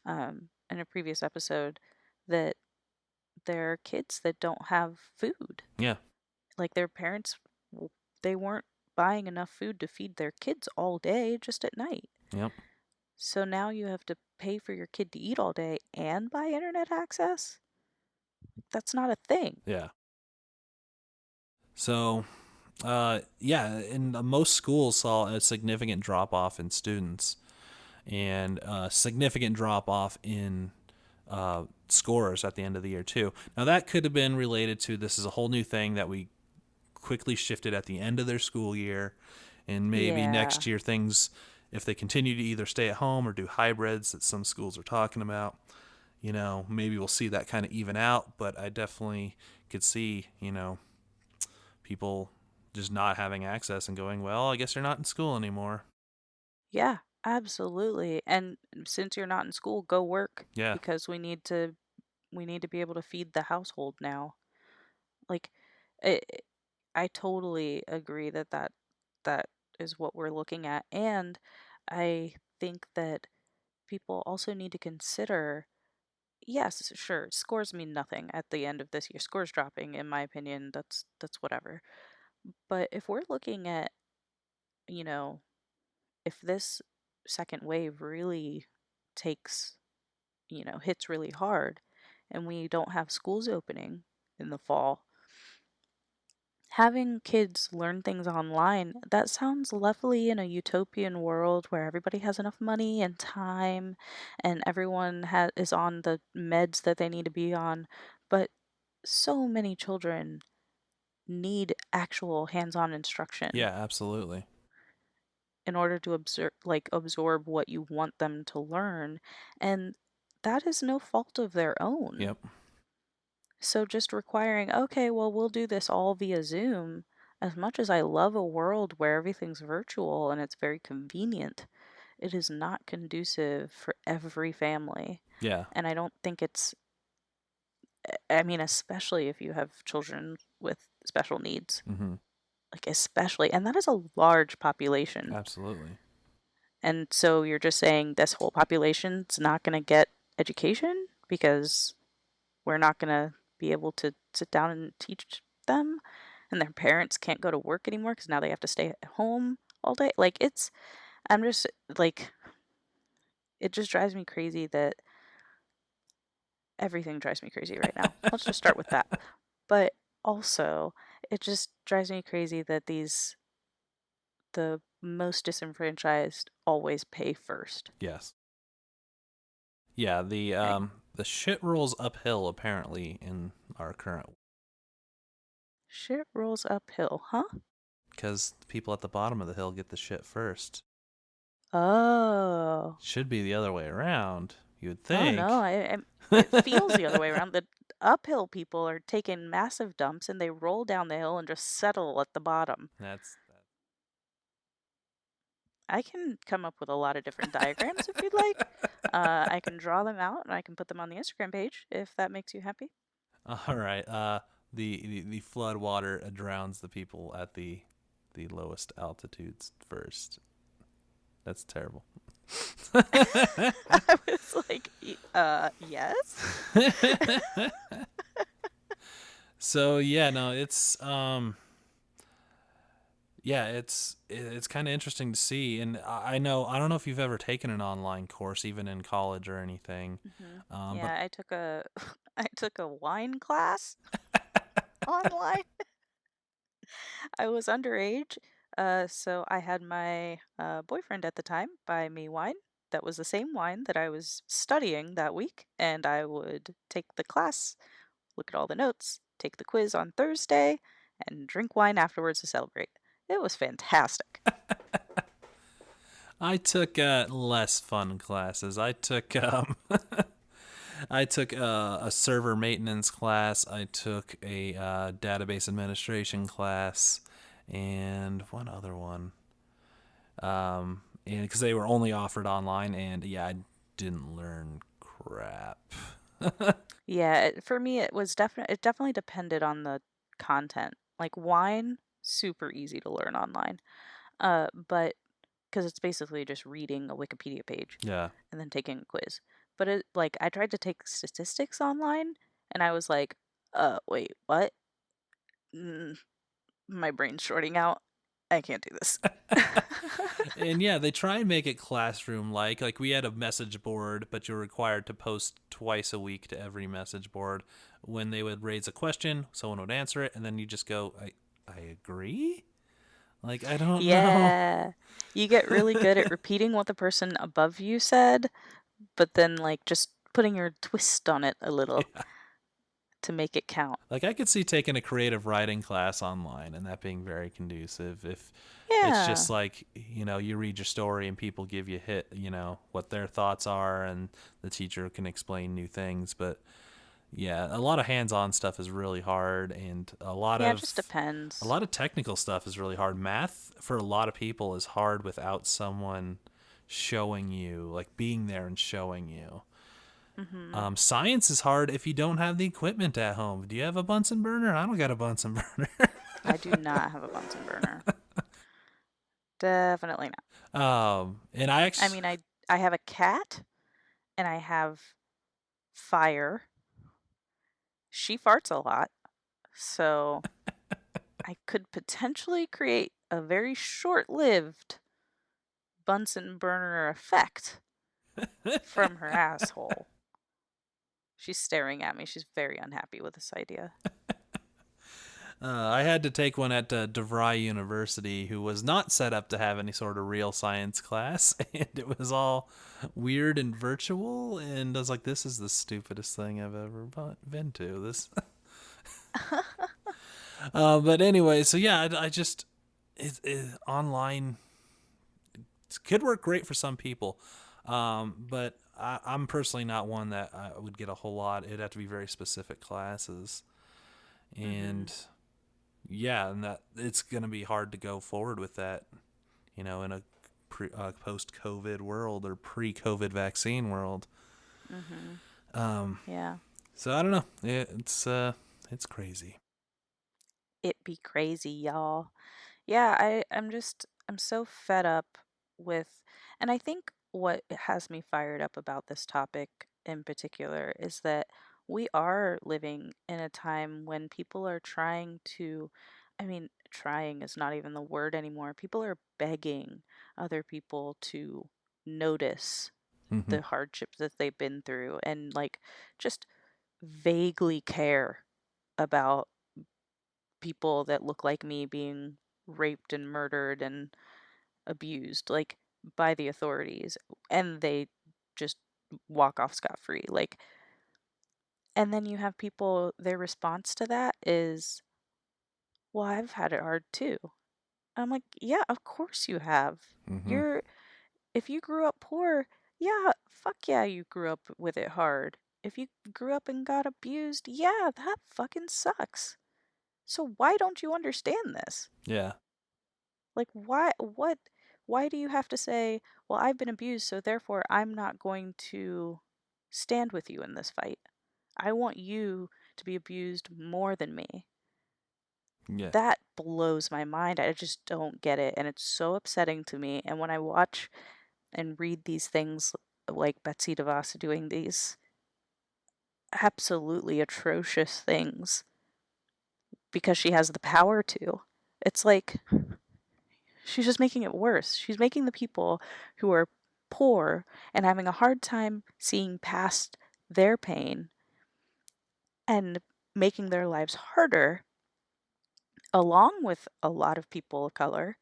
B: in a previous episode, that there are kids that don't have food.
A: Yeah.
B: Like their parents, they weren't buying enough food to feed their kids all day, just at night.
A: Yep.
B: So now you have to pay for your kid to eat all day and buy internet access? That's not a thing.
A: Yeah. So, yeah, and most schools saw a significant drop off in students and a significant drop off in scores at the end of the year too. Now that could have been related to this is a whole new thing that we quickly shifted at the end of their school year, and maybe next year things, if they continue to either stay at home or do hybrids that some schools are talking about, maybe we'll see that kind of even out. But I definitely could see, people just not having access and going, well, I guess you're not in school anymore.
B: Yeah, absolutely. And since you're not in school, go work
A: Yeah.
B: because we need to be able to feed the household now. Like I I totally agree that is what we're looking at. And I think that people also need to consider, yes, sure, scores mean nothing at the end of this year. Scores dropping, in my opinion, that's whatever. But if we're looking at, you know, if this second wave really takes, hits really hard and we don't have schools opening in the fall, having kids learn things online, that sounds lovely in a utopian world where everybody has enough money and time and everyone is on the meds that they need to be on. But so many children need actual hands-on instruction
A: Yeah, absolutely.
B: in order to absorb what you want them to learn, and that is no fault of their own.
A: Yep.
B: So just requiring, okay, well, we'll do this all via Zoom. As much as I love a world where everything's virtual and it's very convenient, it is not conducive for every family.
A: Yeah.
B: And I don't think I mean, especially if you have children with special needs,
A: Mm-hmm.
B: like, especially, and that is a large population.
A: Absolutely.
B: And so you're just saying this whole population's not going to get education because we're not going to be able to sit down and teach them, and their parents can't go to work anymore because now they have to stay at home all day. Like, I'm just like, it just drives me crazy that everything drives me crazy right now. Let's just start with that. But also, it just drives me crazy that the most disenfranchised always pay first.
A: Yes. Yeah, the shit rolls uphill apparently in our current,
B: Shit rolls uphill, huh?
A: because the people at the bottom of the hill get the shit first.
B: Oh.
A: Should be the other way around, you would
B: Oh
A: think.
B: no, it feels the other way around. The uphill people are taking massive dumps and they roll down the hill and just settle at the bottom.
A: That's
B: I can come up with a lot of different diagrams if you'd like. I can draw them out and I can put them on the Instagram page if that makes you happy.
A: all right. The flood water drowns the people at the lowest altitudes first. That's terrible.
B: I was like, yes.
A: So yeah, no, it's yeah, it's kind of interesting to see, and I don't know if you've ever taken an online course, even in college or anything.
B: Yeah,
A: But
B: I took a I took a wine class online. I was underage, so I had my boyfriend at the time buy me wine. That was the same wine that I was studying that week, and I would take the class, look at all the notes, take the quiz on Thursday, and drink wine afterwards to celebrate. It was fantastic.
A: I took less fun classes. I took I took a server maintenance class. I took a database administration class, and one other one. And because they were only offered online, and yeah, I didn't learn crap.
B: Yeah, for me it definitely depended on the content. Like wine, super easy to learn online. But because it's basically just reading a Wikipedia page
A: Yeah.
B: and then taking a quiz. But it like I tried to take statistics online and I was like, wait, what? Mm, my brain's shorting out. I can't do this.
A: And yeah, they try and make it classroom like. Like we had a message board, but you're required to post twice a week to every message board. When they would raise a question, someone would answer it, and then you just go, I agree? Like, I don't know.
B: Yeah. You get really good at repeating what the person above you said, but then like just putting your twist on it a little
A: Yeah.
B: to make it count.
A: Like I could see taking a creative writing class online and that being very conducive if it's
B: Yeah.
A: just like, you read your story and people give you what their thoughts are and the teacher can explain new things, but yeah, a lot of hands-on stuff is really hard and a lot
B: Yeah, it just
A: of a
B: depends.
A: lot of technical stuff is really hard. Math for a lot of people is hard without someone showing you, like being there and showing you.
B: Mhm.
A: Science is hard if you don't have the equipment at home. Do you have a Bunsen burner? I don't got a Bunsen burner.
B: I do not have a Bunsen burner. Definitely not.
A: And I
B: I
A: actually,
B: mean, I have a cat and I have fire. She farts a lot, so I could potentially create a very short-lived Bunsen burner effect from her asshole. She's staring at me. She's very unhappy with this idea.
A: I had to take one at DeVry University, who was not set up to have any sort of real science class, and it was all weird and virtual. And I was like, "This is the stupidest thing I've ever been to." This, but anyway, so yeah, I just online could work great for some people, but I'm personally not one that I would get a whole lot. It'd have to be very specific classes,
B: Mhm.
A: and yeah, and that it's going to be hard to go forward with that, in a post-COVID world or pre-COVID vaccine world.
B: Mhm.
A: Um,
B: Yeah.
A: so I don't know. It's crazy.
B: It be crazy, y'all. Yeah, I'm so fed up with, and I think what has me fired up about this topic in particular is that we are living in a time when people are trying to, I mean, trying is not even the word anymore. People are begging other people to notice
A: Hmm.
B: the hardships that they've been through and like just vaguely care about people that look like me being raped and murdered and abused like by the authorities, and they just walk off scot free, like, and then you have people, their response to that is, well, I've had it hard too. I'm like, yeah, of course you have.
A: Hmm.
B: You're If you grew up poor, yeah, fuck yeah, you grew up with it hard. If you grew up and got abused, yeah, that fucking sucks. So why don't you understand this?
A: Yeah.
B: Like, why do you have to say, well, I've been abused, so therefore I'm not going to stand with you in this fight? I want you to be abused more than me.
A: Yeah.
B: That blows my mind. I just don't get it. And it's so upsetting to me. And when I watch and read these things like Betsy DeVos doing these absolutely atrocious things because she has the power to, it's like, she's just making it worse. She's making the people who are poor and having a hard time seeing past their pain and making their lives harder, along with a lot of people of color,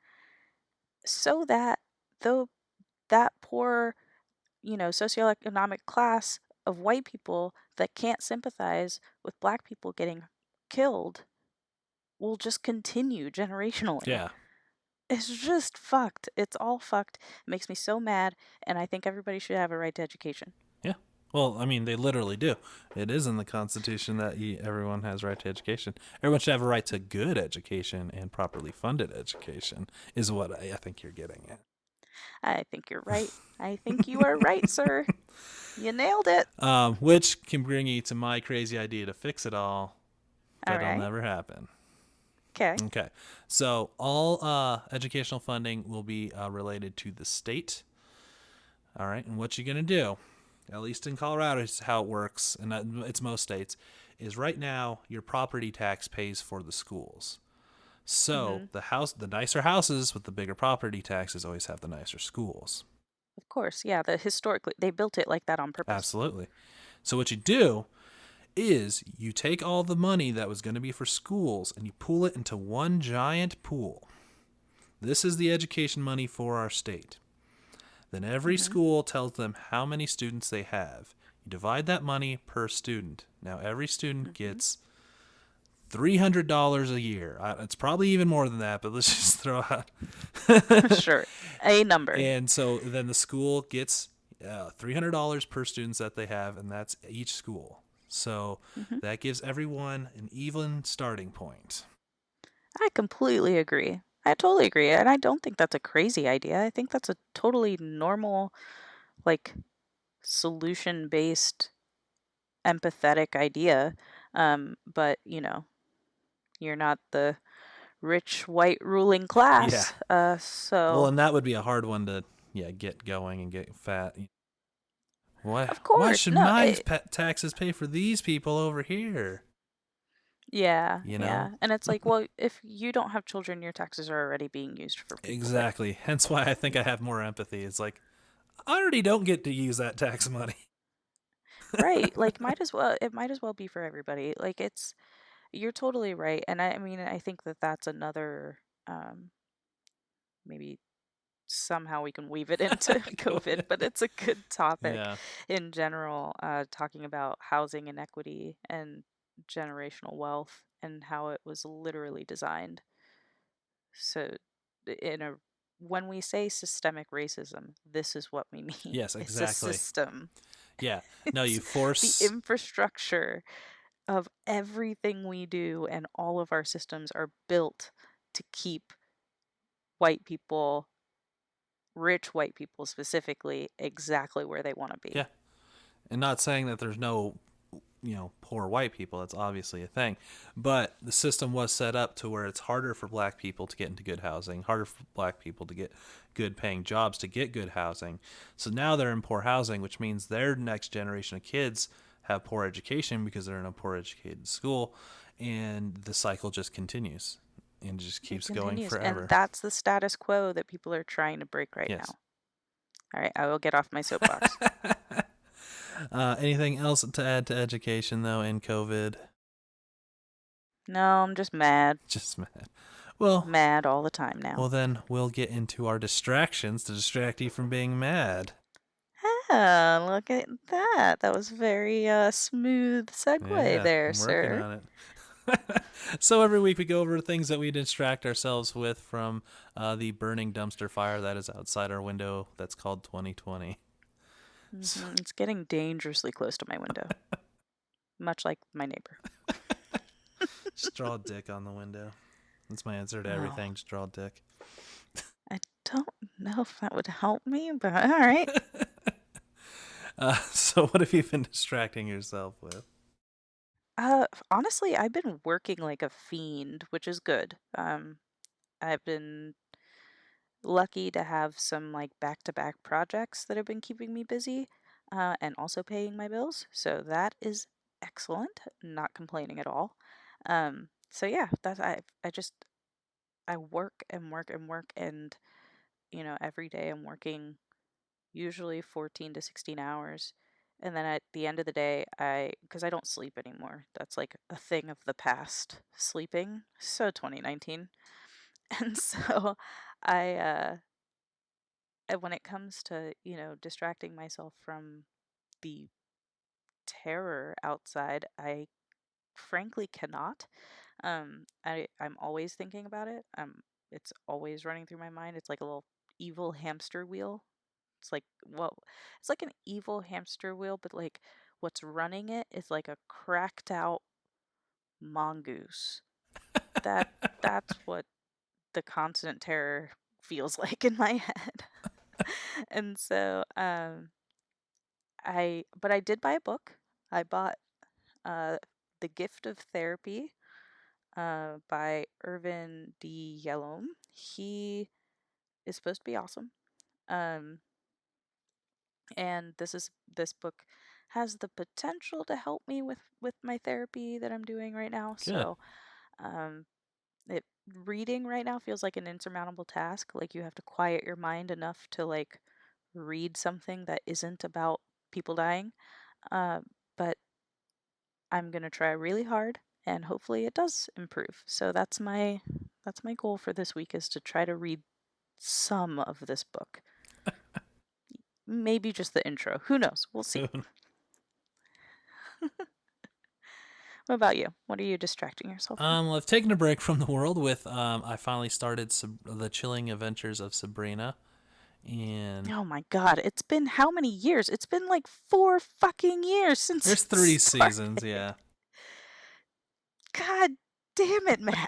B: so that though that poor, socioeconomic class of white people that can't sympathize with black people getting killed will just continue generationally.
A: Yeah.
B: It's just fucked. It's all fucked. It makes me so mad, and I think everybody should have a right to education.
A: Yeah. Well, I mean, they literally do. It is in the Constitution that everyone has right to education. Everyone should have a right to good education and properly funded education, is what I think you're getting at.
B: I think you're right. I think you are right, sir. You nailed it.
A: Which can bring you to my crazy idea to fix it all,
B: All
A: but it'll
B: right.
A: never happen.
B: Okay.
A: Okay, so all educational funding will be related to the state. All right, and what you're gonna do, at least in Colorado, is how it works, and it's most states, is right now your property tax pays for the schools. So
B: Mm-hmm.
A: the nicer houses with the bigger property taxes always have the nicer schools.
B: Of course. Yeah. Historically, they built it like that on purpose.
A: Absolutely. So what you do is you take all the money that was going to be for schools and you pool it into one giant pool. This is the education money for our state. Then every
B: Mm-hmm.
A: school tells them how many students they have. You divide that money per student. Now every student
B: Mm-hmm.
A: gets $300 a year. It's probably even more than that, but let's just throw out.
B: Sure. A number.
A: And so then the school gets $300 per students that they have, and that's each school. So
B: Mm-hmm.
A: that gives everyone an even starting point.
B: I completely agree. I totally agree. And I don't think that's a crazy idea. I think that's a totally normal, like, solution based, empathetic idea. But, you're not the rich white ruling
A: Yeah.
B: class.
A: Well,
B: So,
A: and that would be a hard one to get going and get fat. Why
B: of
A: why
B: course,
A: should
B: no,
A: my taxes pay for these people over here?
B: yeah,
A: You know?
B: yeah. And it's like, well, if you don't have children, your taxes are already being used for people that,
A: Exactly. Hence why I think I have more empathy. It's like I already don't get to use that tax money.
B: right, like, it might as well be for everybody. Like, you're totally right. And I mean, I think that that's another, maybe somehow we can weave it into
A: Go
B: COVID,
A: ahead.
B: but it's a good topic
A: Yeah.
B: in general, talking about housing inequity and generational wealth and how it was literally designed. So, in a when we say systemic racism, this is what we mean.
A: Yes,
B: It's a
A: exactly.
B: system.
A: Yeah. No, you
B: It's the
A: force.
B: infrastructure of everything we do, and all of our systems are built to keep white people, rich white people specifically, exactly where they want to
A: Yeah.
B: be.
A: And not saying that there's no, poor white people. That's obviously a thing. But the system was set up to where it's harder for black people to get into good housing, harder for black people to get good paying jobs to get good housing. So now they're in poor housing, which means their next generation of kids have poor education because they're in a poor educated school. And the cycle just continues and just
B: It
A: keeps going
B: continues. And
A: forever.
B: that's the status quo that people are trying to break right
A: Yes.
B: now. All right, I will get off my soapbox.
A: Anything else to add to education, though, in COVID?
B: No, I'm just mad.
A: Just mad. Well,
B: Mad all the time
A: well,
B: now.
A: then we'll get into our distractions to distract you from being mad.
B: Ah, look at that. That was very smooth segue
A: Yeah,
B: there,
A: I'm working
B: sir.
A: on it. So every week we go over things that we distract ourselves with from the burning dumpster fire that is outside our window that's called 2020.
B: It's getting dangerously close to my window, much like my neighbor.
A: Just draw a dick on the window. That's my answer to
B: Oh,
A: everything. Just draw a dick.
B: I don't know if that would help me, but all right.
A: So what have you been distracting yourself with?
B: Honestly, I've been working like a fiend, which is good. I've been lucky to have some like back-to-back projects that have been keeping me busy, and also paying my bills. So that is excellent. Not complaining at all. So yeah, that's I work and work and work, and every day I'm working usually 14 to 16 hours. And then at the end of the day, because I don't sleep anymore. That's like a thing of the past, sleeping. So 2019. And so I, when it comes to, distracting myself from the terror outside, I frankly cannot. I'm always thinking about it. It's always running through my mind. It's like a little evil hamster wheel. It's like, well, it's like an evil hamster wheel, but like what's running it is like a cracked out mongoose. That that's what the constant terror feels like in my head. And so I did buy a book. I bought uh The Gift of Therapy by Irvin D. Yalom. He is supposed to be awesome. Um and this book has the potential to help me with my therapy that I'm doing right now.
A: Good.
B: So um it reading right now feels like an insurmountable task. Like you have to quiet your mind enough to like read something that isn't about people dying. Uh, but I'm gonna try really hard and hopefully it does improve. So that's my goal for this week is to try to read some of this book. Maybe just the intro. Who knows? We'll see. What about you? What are you distracting yourself from?
A: Well, I've taken a break from the world with I finally started the Chilling Adventures of Sabrina, and
B: Oh my god, it's been how many years? It's been like 4 fucking years since
A: there's
B: it
A: 3 seasons.
B: started.
A: Yeah.
B: God damn it, man.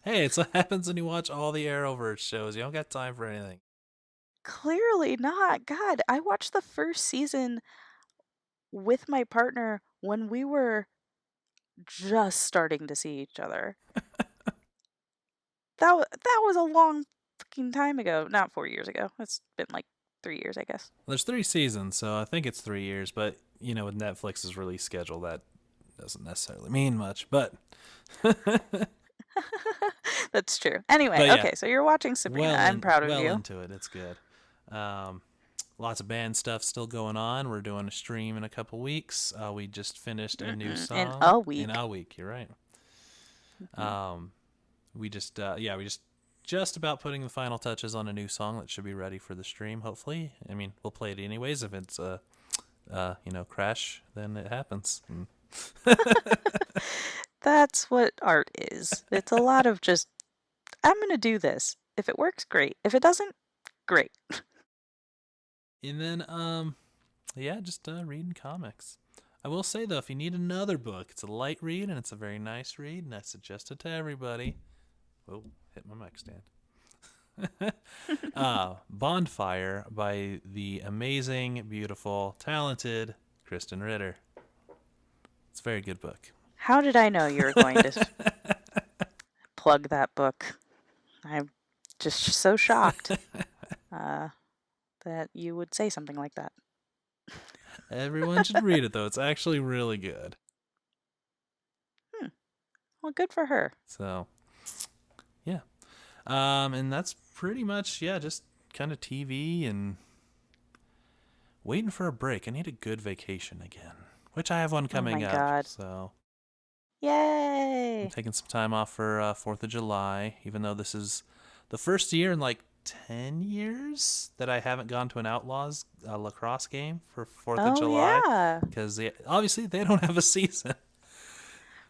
A: Hey, it's what happens when you watch all the Arrowverse shows. You don't got time for anything.
B: Clearly not. God, I watched the first season with my partner when we were just starting to see each other. That was a long fucking time ago. Not 4 years ago. It's been like 3 years, I guess.
A: There's 3 seasons, so I think it's 3 years. But with Netflix's release schedule, that doesn't necessarily mean much. But
B: That's true. Anyway,
A: but yeah,
B: okay, so you're watching Sabrina. I'm proud of
A: well
B: you.
A: into it. It's good. Um, Lots of band stuff still going on. We're doing a stream in a couple weeks. We just finished a new
B: In
A: song
B: a
A: in
B: week.
A: a week. You're right.
B: Mhm.
A: We just about putting the final touches on a new song that should be ready for the stream. Hopefully, I mean we'll play it anyways. If it's crash, then it happens.
B: That's what art is. It's a lot of just, I'm going to do this. If it works, great. If it doesn't, great.
A: And then just reading comics. I will say though, if you need another book, it's a light read and it's a very nice read, and I suggest it to everybody. Whoa, hit my mic stand. Bonfire by the amazing, beautiful, talented Kristen Ritter. It's a very good book.
B: How did I know you were going to plug that book? I'm just so shocked that you would say something like that.
A: Everyone should read it though. It's actually really good.
B: Well, good for her.
A: So, yeah. And that's pretty much just kind of TV and waiting for a break. I need a good vacation again, which I have one coming
B: my
A: up.
B: God.
A: So
B: Yay!
A: I'm taking some time off for 4th of July, even though this is the first year in like 10 years that I haven't gone to an Outlaws lacrosse game for 4th of July.
B: Yeah.
A: Because obviously they don't have a season.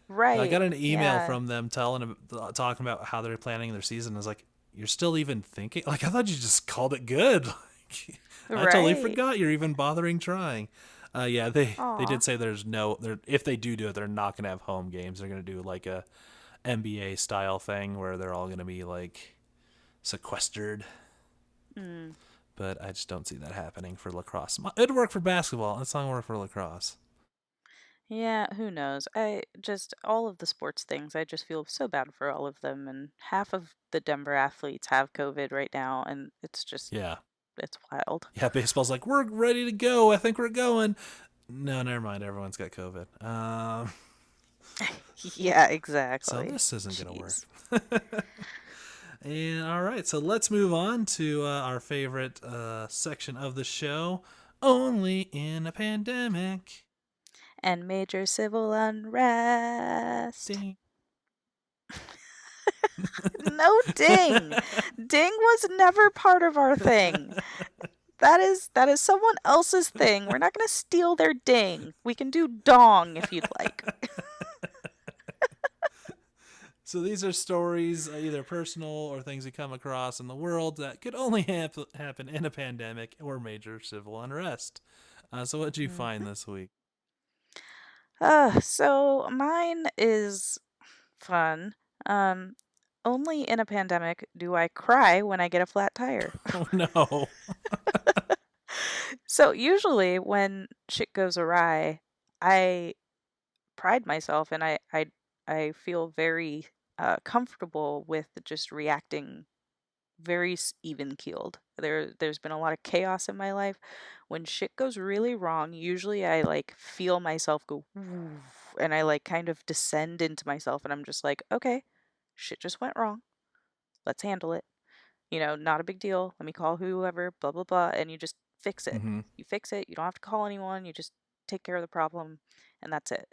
B: Right.
A: I got an email from them talking about how they're planning their season. I was like, you're still even thinking? Like, I thought you just called it good. I totally forgot you're even bothering trying. They did say if they do it, they're not going to have home games. They're going to do like a NBA style thing where they're all going to be like sequestered. But I just don't see that happening for lacrosse. It'd work for basketball. It's not going to work for lacrosse.
B: Yeah, who knows? All of the sports things, I just feel so bad for all of them. And half of the Denver athletes have COVID right now. And it's just, it's wild.
A: Yeah, baseball's like, we're ready to go. I think we're going. No, never mind. Everyone's got COVID.
B: Yeah, exactly.
A: So this isn't going to work. And all right, so let's move on to our favorite section of the show. Only in a pandemic.
B: And major civil unrest.
A: Ding.
B: No ding. Ding was never part of our thing. That is someone else's thing. We're not going to steal their ding. We can do dong if you'd like.
A: So these are stories, either personal or things we come across in the world that could only happen in a pandemic or major civil unrest. So what did you find
B: Mhm.
A: this week?
B: So mine is fun. Um, Only in a pandemic do I cry when I get a flat tire.
A: Oh no.
B: So usually when shit goes awry, I pride myself and I feel very comfortable with just reacting very even keeled. There's been a lot of chaos in my life. When shit goes really wrong, usually I like feel myself go "Woof," and I like kind of descend into myself and I'm just like, okay, shit just went wrong. Let's handle it. Not a big deal. Let me call whoever, blah blah blah, and you just fix it.
A: Mm-hmm.
B: You fix it. You don't have to call anyone. You just take care of the problem and that's it.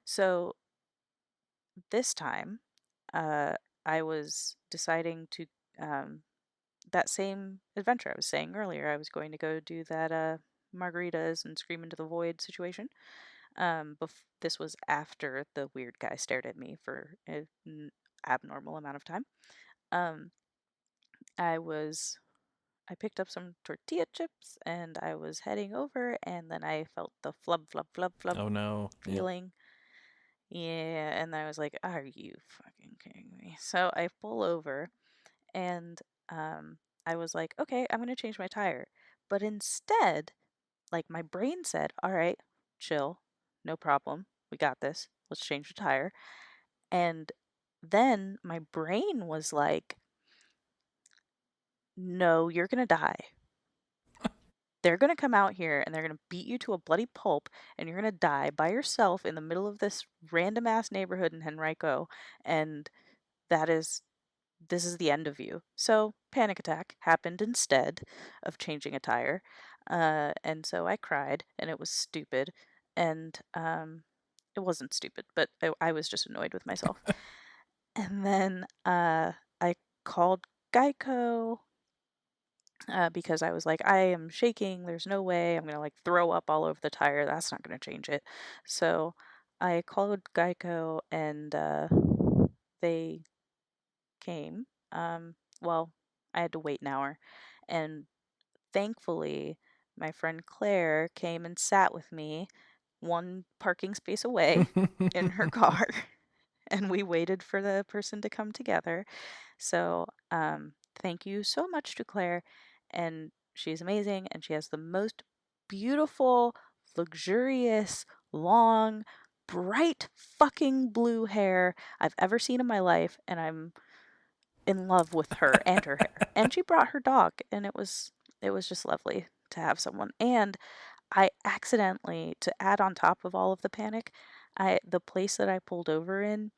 B: So this time, uh I was deciding to um that same adventure I was saying earlier. I was going to go do that margaritas and scream into the void situation. This was after the weird guy stared at me for an abnormal amount of time. Um, I was I picked up some tortilla chips and I was heading over, and then I felt the flub flub flub flub
A: Oh no. Yep.
B: feeling. Yeah, and I was like, "Are you fucking kidding me?" So I pull over and I was like, okay, I'm gonna change my tire. But instead, like my brain said, all right, chill, no problem, we got this. Let's change the tire. And then my brain was like, no, you're gonna die. They're gonna come out here and they're gonna beat you to a bloody pulp, and you're gonna die by yourself in the middle of this random ass neighborhood in Henrico, and that is this is the end of you. So, panic attack happened instead of changing a tire. And so I cried, and it was stupid. And it wasn't stupid, but I was just annoyed with myself. And then I called Geico because I was like, I am shaking. There's no way I'm going to like throw up all over the tire. That's not going to change it. So I called Geico, and they came. Well, I had to wait an hour, and thankfully, my friend Claire came and sat with me one parking space away in her car, and we waited for the person to come together. So, thank you so much to Claire, and she's amazing, and she has the most beautiful, luxurious, long, bright fucking blue hair I've ever seen in my life, and I'm in love with her and her hair. And she brought her dog, and it was just lovely to have someone. And I accidentally, to add on top of all of the panic, the place that I pulled over in,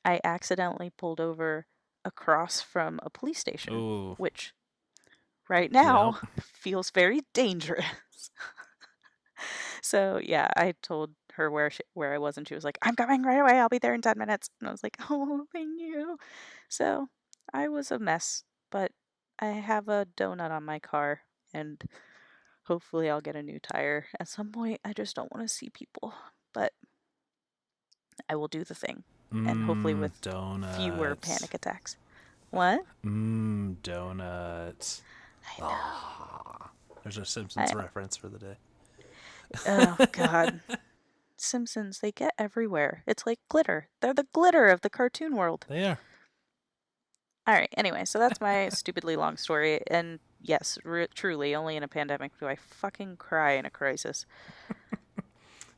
B: I accidentally pulled over across from a police station,
A: Oh.
B: which right
A: Yep.
B: now feels very dangerous. So yeah, I told her where I was, and she was like, "I'm coming right away. I'll be there in 10 minutes." And I was like, "Oh, thank you." So I was a mess, but I have a donut on my car, and hopefully I'll get a new tire at some point. I just don't want to see people, but I will do the thing, and hopefully
A: Mmm,
B: with fewer
A: donuts.
B: panic attacks. What?
A: Mmm, donuts.
B: I know.
A: Ah. There's a Simpsons
B: I
A: reference for the day.
B: Oh God. Simpsons, they get everywhere. It's like glitter. They're the glitter of the cartoon world.
A: They are.
B: All right. Anyway, so that's my stupidly long story. And yes, truly, only in a pandemic do I fucking cry in a crisis.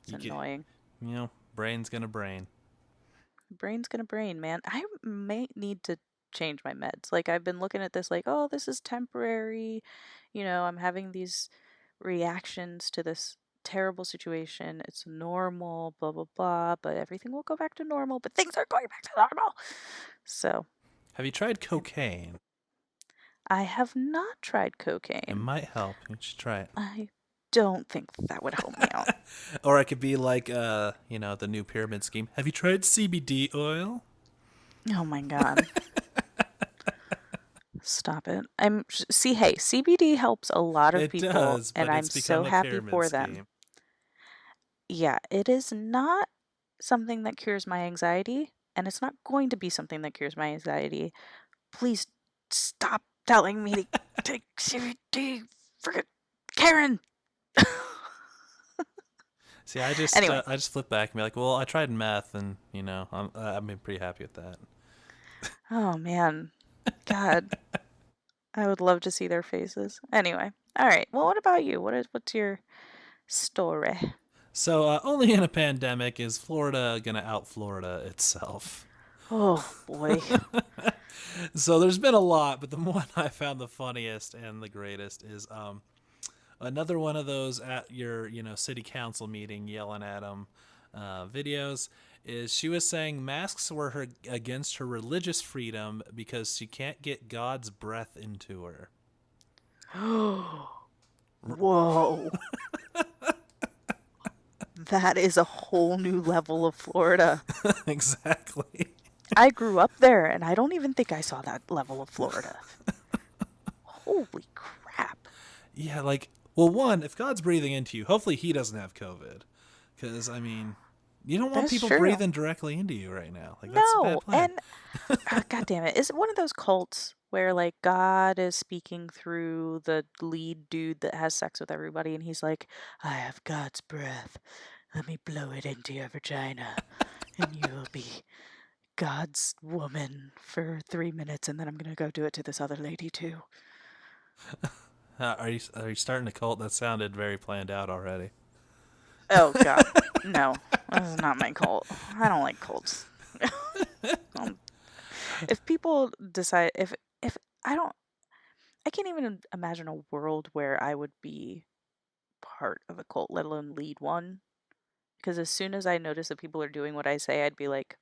B: It's
A: You get,
B: annoying.
A: brain's gonna brain.
B: Brain's gonna brain, man. I may need to change my meds. Like, I've been looking at this, like, oh, this is temporary. I'm having these reactions to this terrible situation. It's normal, blah, blah, blah. But everything will go back to normal. But things are going back to normal. So,
A: Have you tried
B: and
A: cocaine?
B: I have not tried
A: It
B: cocaine.
A: might help. You should try it.
B: I don't think that would help me out.
A: Or it could be like, the new pyramid scheme. Have you tried CBD oil?
B: Oh my God. Stop it. See, hey, CBD helps a lot of
A: It
B: people,
A: does,
B: and
A: but
B: I'm
A: it's become
B: so
A: a
B: happy
A: pyramid
B: for them.
A: scheme.
B: Yeah, it is not something that cures my anxiety, and it's not going to be something that cures my anxiety. Please stop telling me to take CBD. Friggin' Karen.
A: See, I just
B: Anyway,
A: I just flip back and be like, well, I tried meth, and I'm been pretty happy with that.
B: oh man, God, I would love to see their faces. Anyway, all right. Well, what about you? What's your story?
A: So, only in a pandemic is Florida gonna out Florida itself.
B: Oh boy.
A: So there's been a lot, but the one I found the funniest and the greatest is another one of those at your city council meeting yelling at them videos. Is she was saying masks were against her religious freedom because she can't get God's breath into her.
B: Whoa. That is a whole new level of Florida.
A: Exactly.
B: I grew up there and I don't even think I saw that level of Florida. Holy crap.
A: Yeah, like, well, one, if God's breathing into you, hopefully He doesn't have COVID, because I mean, you don't want
B: That's
A: people
B: true.
A: breathing directly into you right now. Like that's a bad
B: No,
A: plan.
B: and God damn it. Is it one of those cults where like God is speaking through the lead dude that has sex with everybody and he's like, I have God's breath. Let me blow it into your vagina and you will be God's woman for 3 minutes and then I'm gonna go do it to this other lady too.
A: Are you starting a cult? That sounded very planned out already.
B: Oh God. No. This is not my cult. I don't like cults. Um, if people decide if I don't I can't even imagine a world where I would be part of a cult, let alone lead one. Because as soon as I notice that people are doing what I say, I'd be like,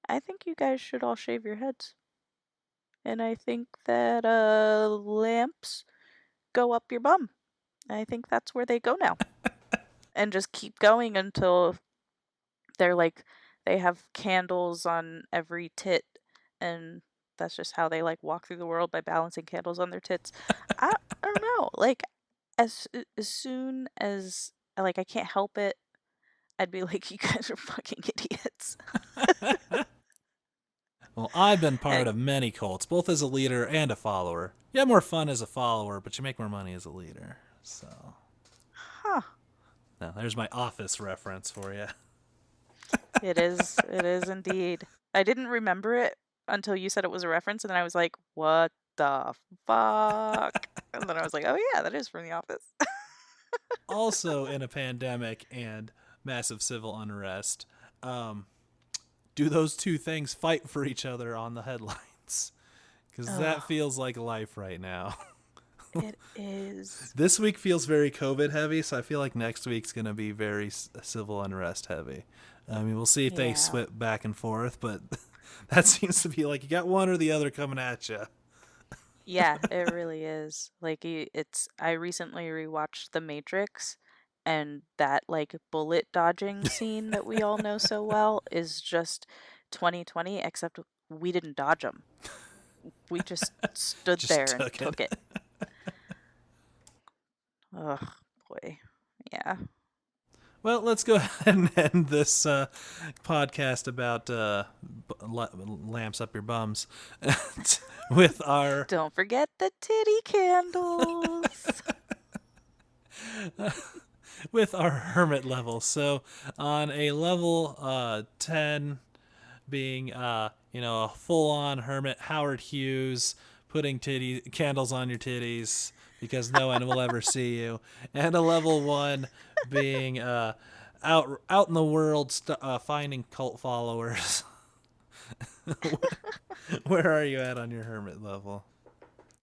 B: I think you guys should all shave your heads. And I think that lamps go up your bum. I think that's where they go now. And just keep going until they're like, they have candles on every tit. And that's just how they like walk through the world by balancing candles on their tits. I don't know. Like, as soon as like I can't help it, I'd be like, "You guys are fucking idiots."
A: Well, I've been part
B: And
A: of many cults, both as a leader and a follower. You have more fun as a follower, but you make more money as a leader. So,
B: huh.
A: now there's my Office reference for you.
B: It is indeed. I didn't remember it until you said it was a reference, and then I was like, "What the fuck?" And then I was like, "Oh yeah, that is from The Office."
A: Also, in a pandemic and massive civil unrest, um, do those two things fight for each other on the headlines? Because that
B: Oh,
A: feels like life right now.
B: it is.
A: This week feels very COVID heavy, so I feel like next week's going to be very civil unrest heavy. I mean, we'll see if they
B: Yeah.
A: swip back and forth, but that seems to be like you got one or the other coming at you.
B: Yeah, it really is. Like it's I recently rewatched The Matrix and that like bullet dodging scene that we all know so well is just 2020 except we didn't dodge them. We just stood
A: Just
B: there and
A: took it.
B: took it. Oh boy. Yeah.
A: Well, let's go ahead and end this podcast about lamps up your bums with our
B: Don't forget the titty candles.
A: with our hermit level. So on a level 10 being a full-on hermit, Howard Hughes putting candles on your titties because no one will ever see you, and a level 1 being out in the world finding cult followers. Where are you at on your hermit level?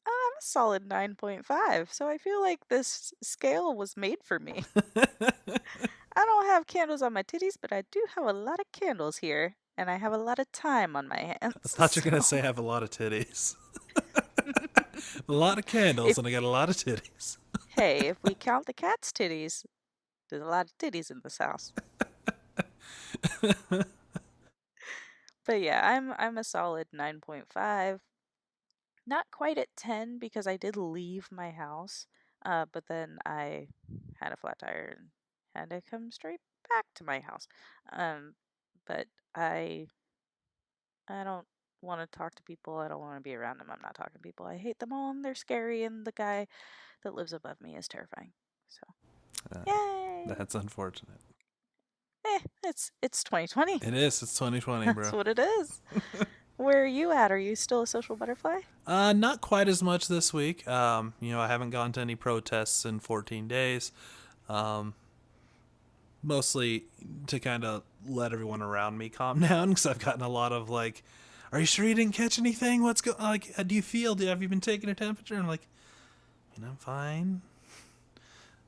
B: I'm a solid 9.5, so I feel like this scale was made for me. I don't have candles on my titties, but I do have a lot of candles here, and I have a lot of time on my
A: I
B: hands.
A: thought you were gonna
B: So,
A: say I have a lot of titties. A lot of candles
B: if
A: and I got a lot of titties.
B: hey, if we count the cat's titties, there's a lot of titties in this house. But yeah, I'm a solid 9.5. Not quite at 10 because I did leave my house, but then I had a flat tire and had to come straight back to my house. Um, but I I don't want to talk to people. I don't want to be around them. I'm not talking to people. I hate them all and they're scary. And the guy that lives above me is terrifying. So, yay!
A: That's unfortunate.
B: It's 2020.
A: It is. It's 2020,
B: That's
A: bro.
B: what it is. Where are you at? Are you still a social butterfly?
A: Not quite as much this week. I haven't gone to any protests in 14 days. Mostly to kind of let everyone around me calm down, because I've gotten a lot of like, "Are you sure you didn't catch anything? What's like? How do you feel? Have you been taking a temperature?" And I'm like, I'm fine.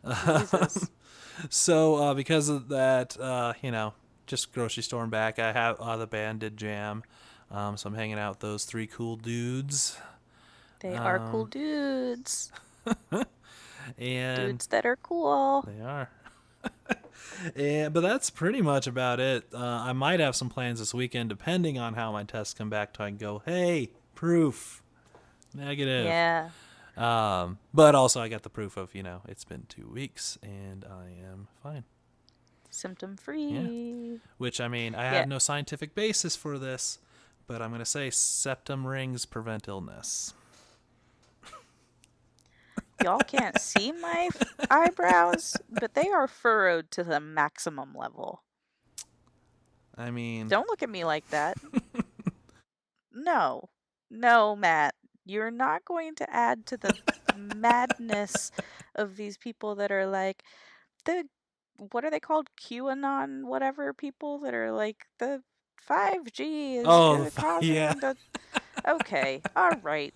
B: Jesus.
A: So because of that, just grocery store and back. I have the band did jam, so I'm hanging out with those three cool dudes.
B: They are cool dudes.
A: And
B: Dudes that are cool.
A: they are. But that's pretty much about it. I might have some plans this weekend, depending on how my tests come back. So I can go, hey, proof, negative.
B: Yeah.
A: But also I got the proof of, it's been 2 weeks and I am fine.
B: Symptom free.
A: Yeah. Which, I have no scientific basis for this, but I'm going to say septum rings prevent illness.
B: Y'all can't see my eyebrows, but they are furrowed to the maximum level. Don't look at me like that. No, Matt. You're not going to add to the madness of these people that are like what are they called? QAnon, whatever people that are like the 5G is causing the. Okay, all right.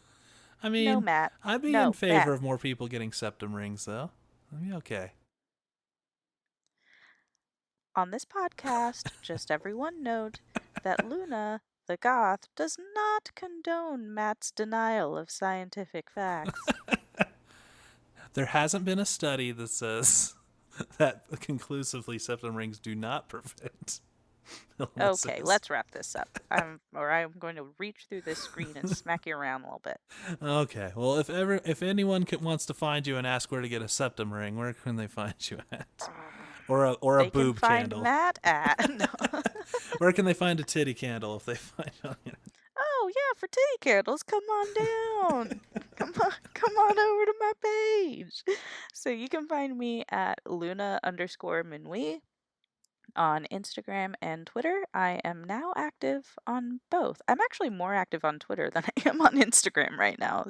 B: No, Matt.
A: I'd be in favor of more people getting septum rings, though. I'd be okay.
B: On this podcast, just everyone note that Luna, the Goth, does not condone Matt's denial of scientific facts.
A: There hasn't been a study that says that conclusively septum rings do not prevent illnesses.
B: Okay, let's wrap this up. I'm going to reach through this screen and smack you around a little bit.
A: Okay. Well, if anyone wants to find you and ask where to get a septum ring, where can they find you at? Or a boob candle.
B: They can find Matt at. No.
A: Where can they find a titty candle if they find you?
B: Oh yeah, for titty candles, come on down. come on over to my page. So you can find me at Luna_Minuit on Instagram and Twitter. I am now active on both. I'm actually more active on Twitter than I am on Instagram right now.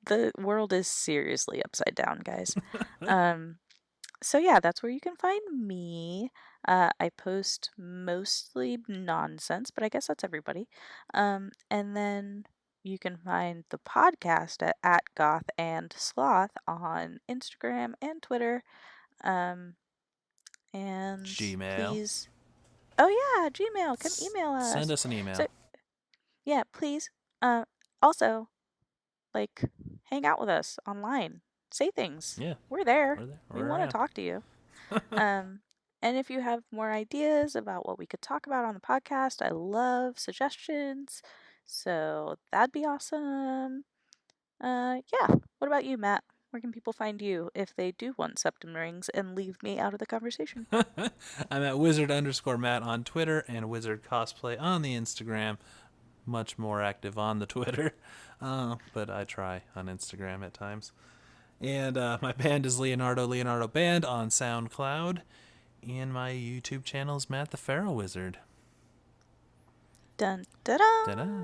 B: The world is seriously upside down, guys. So yeah, that's where you can find me. I post mostly nonsense, but I guess that's everybody. And then you can find the podcast at Goth and Sloth on Instagram and Twitter. And
A: Gmail.
B: Please. Oh yeah, Gmail. Come email us.
A: Send us an email.
B: So, yeah, please. Also, like, hang out with us online. Say things.
A: Yeah.
B: We're there.
A: We
B: want to talk to you. And if you have more ideas about what we could talk about on the podcast, I love suggestions. So that'd be awesome. Yeah. What about you, Matt? Where can people find you if they do want septum rings and leave me out of the conversation?
A: I'm at wizard_Matt on Twitter and Wizard Cosplay on the Instagram. Much more active on the Twitter, but I try on Instagram at times. And my band is Leonardo Band on SoundCloud. And my YouTube channel is Matt the Pharaoh Wizard.
B: Dun da da.
A: Da-da.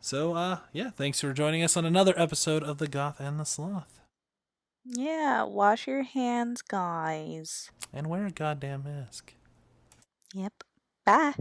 A: So, thanks for joining us on another episode of The Goth and the Sloth.
B: Yeah, wash your hands, guys.
A: And wear a goddamn mask.
B: Yep. Bye.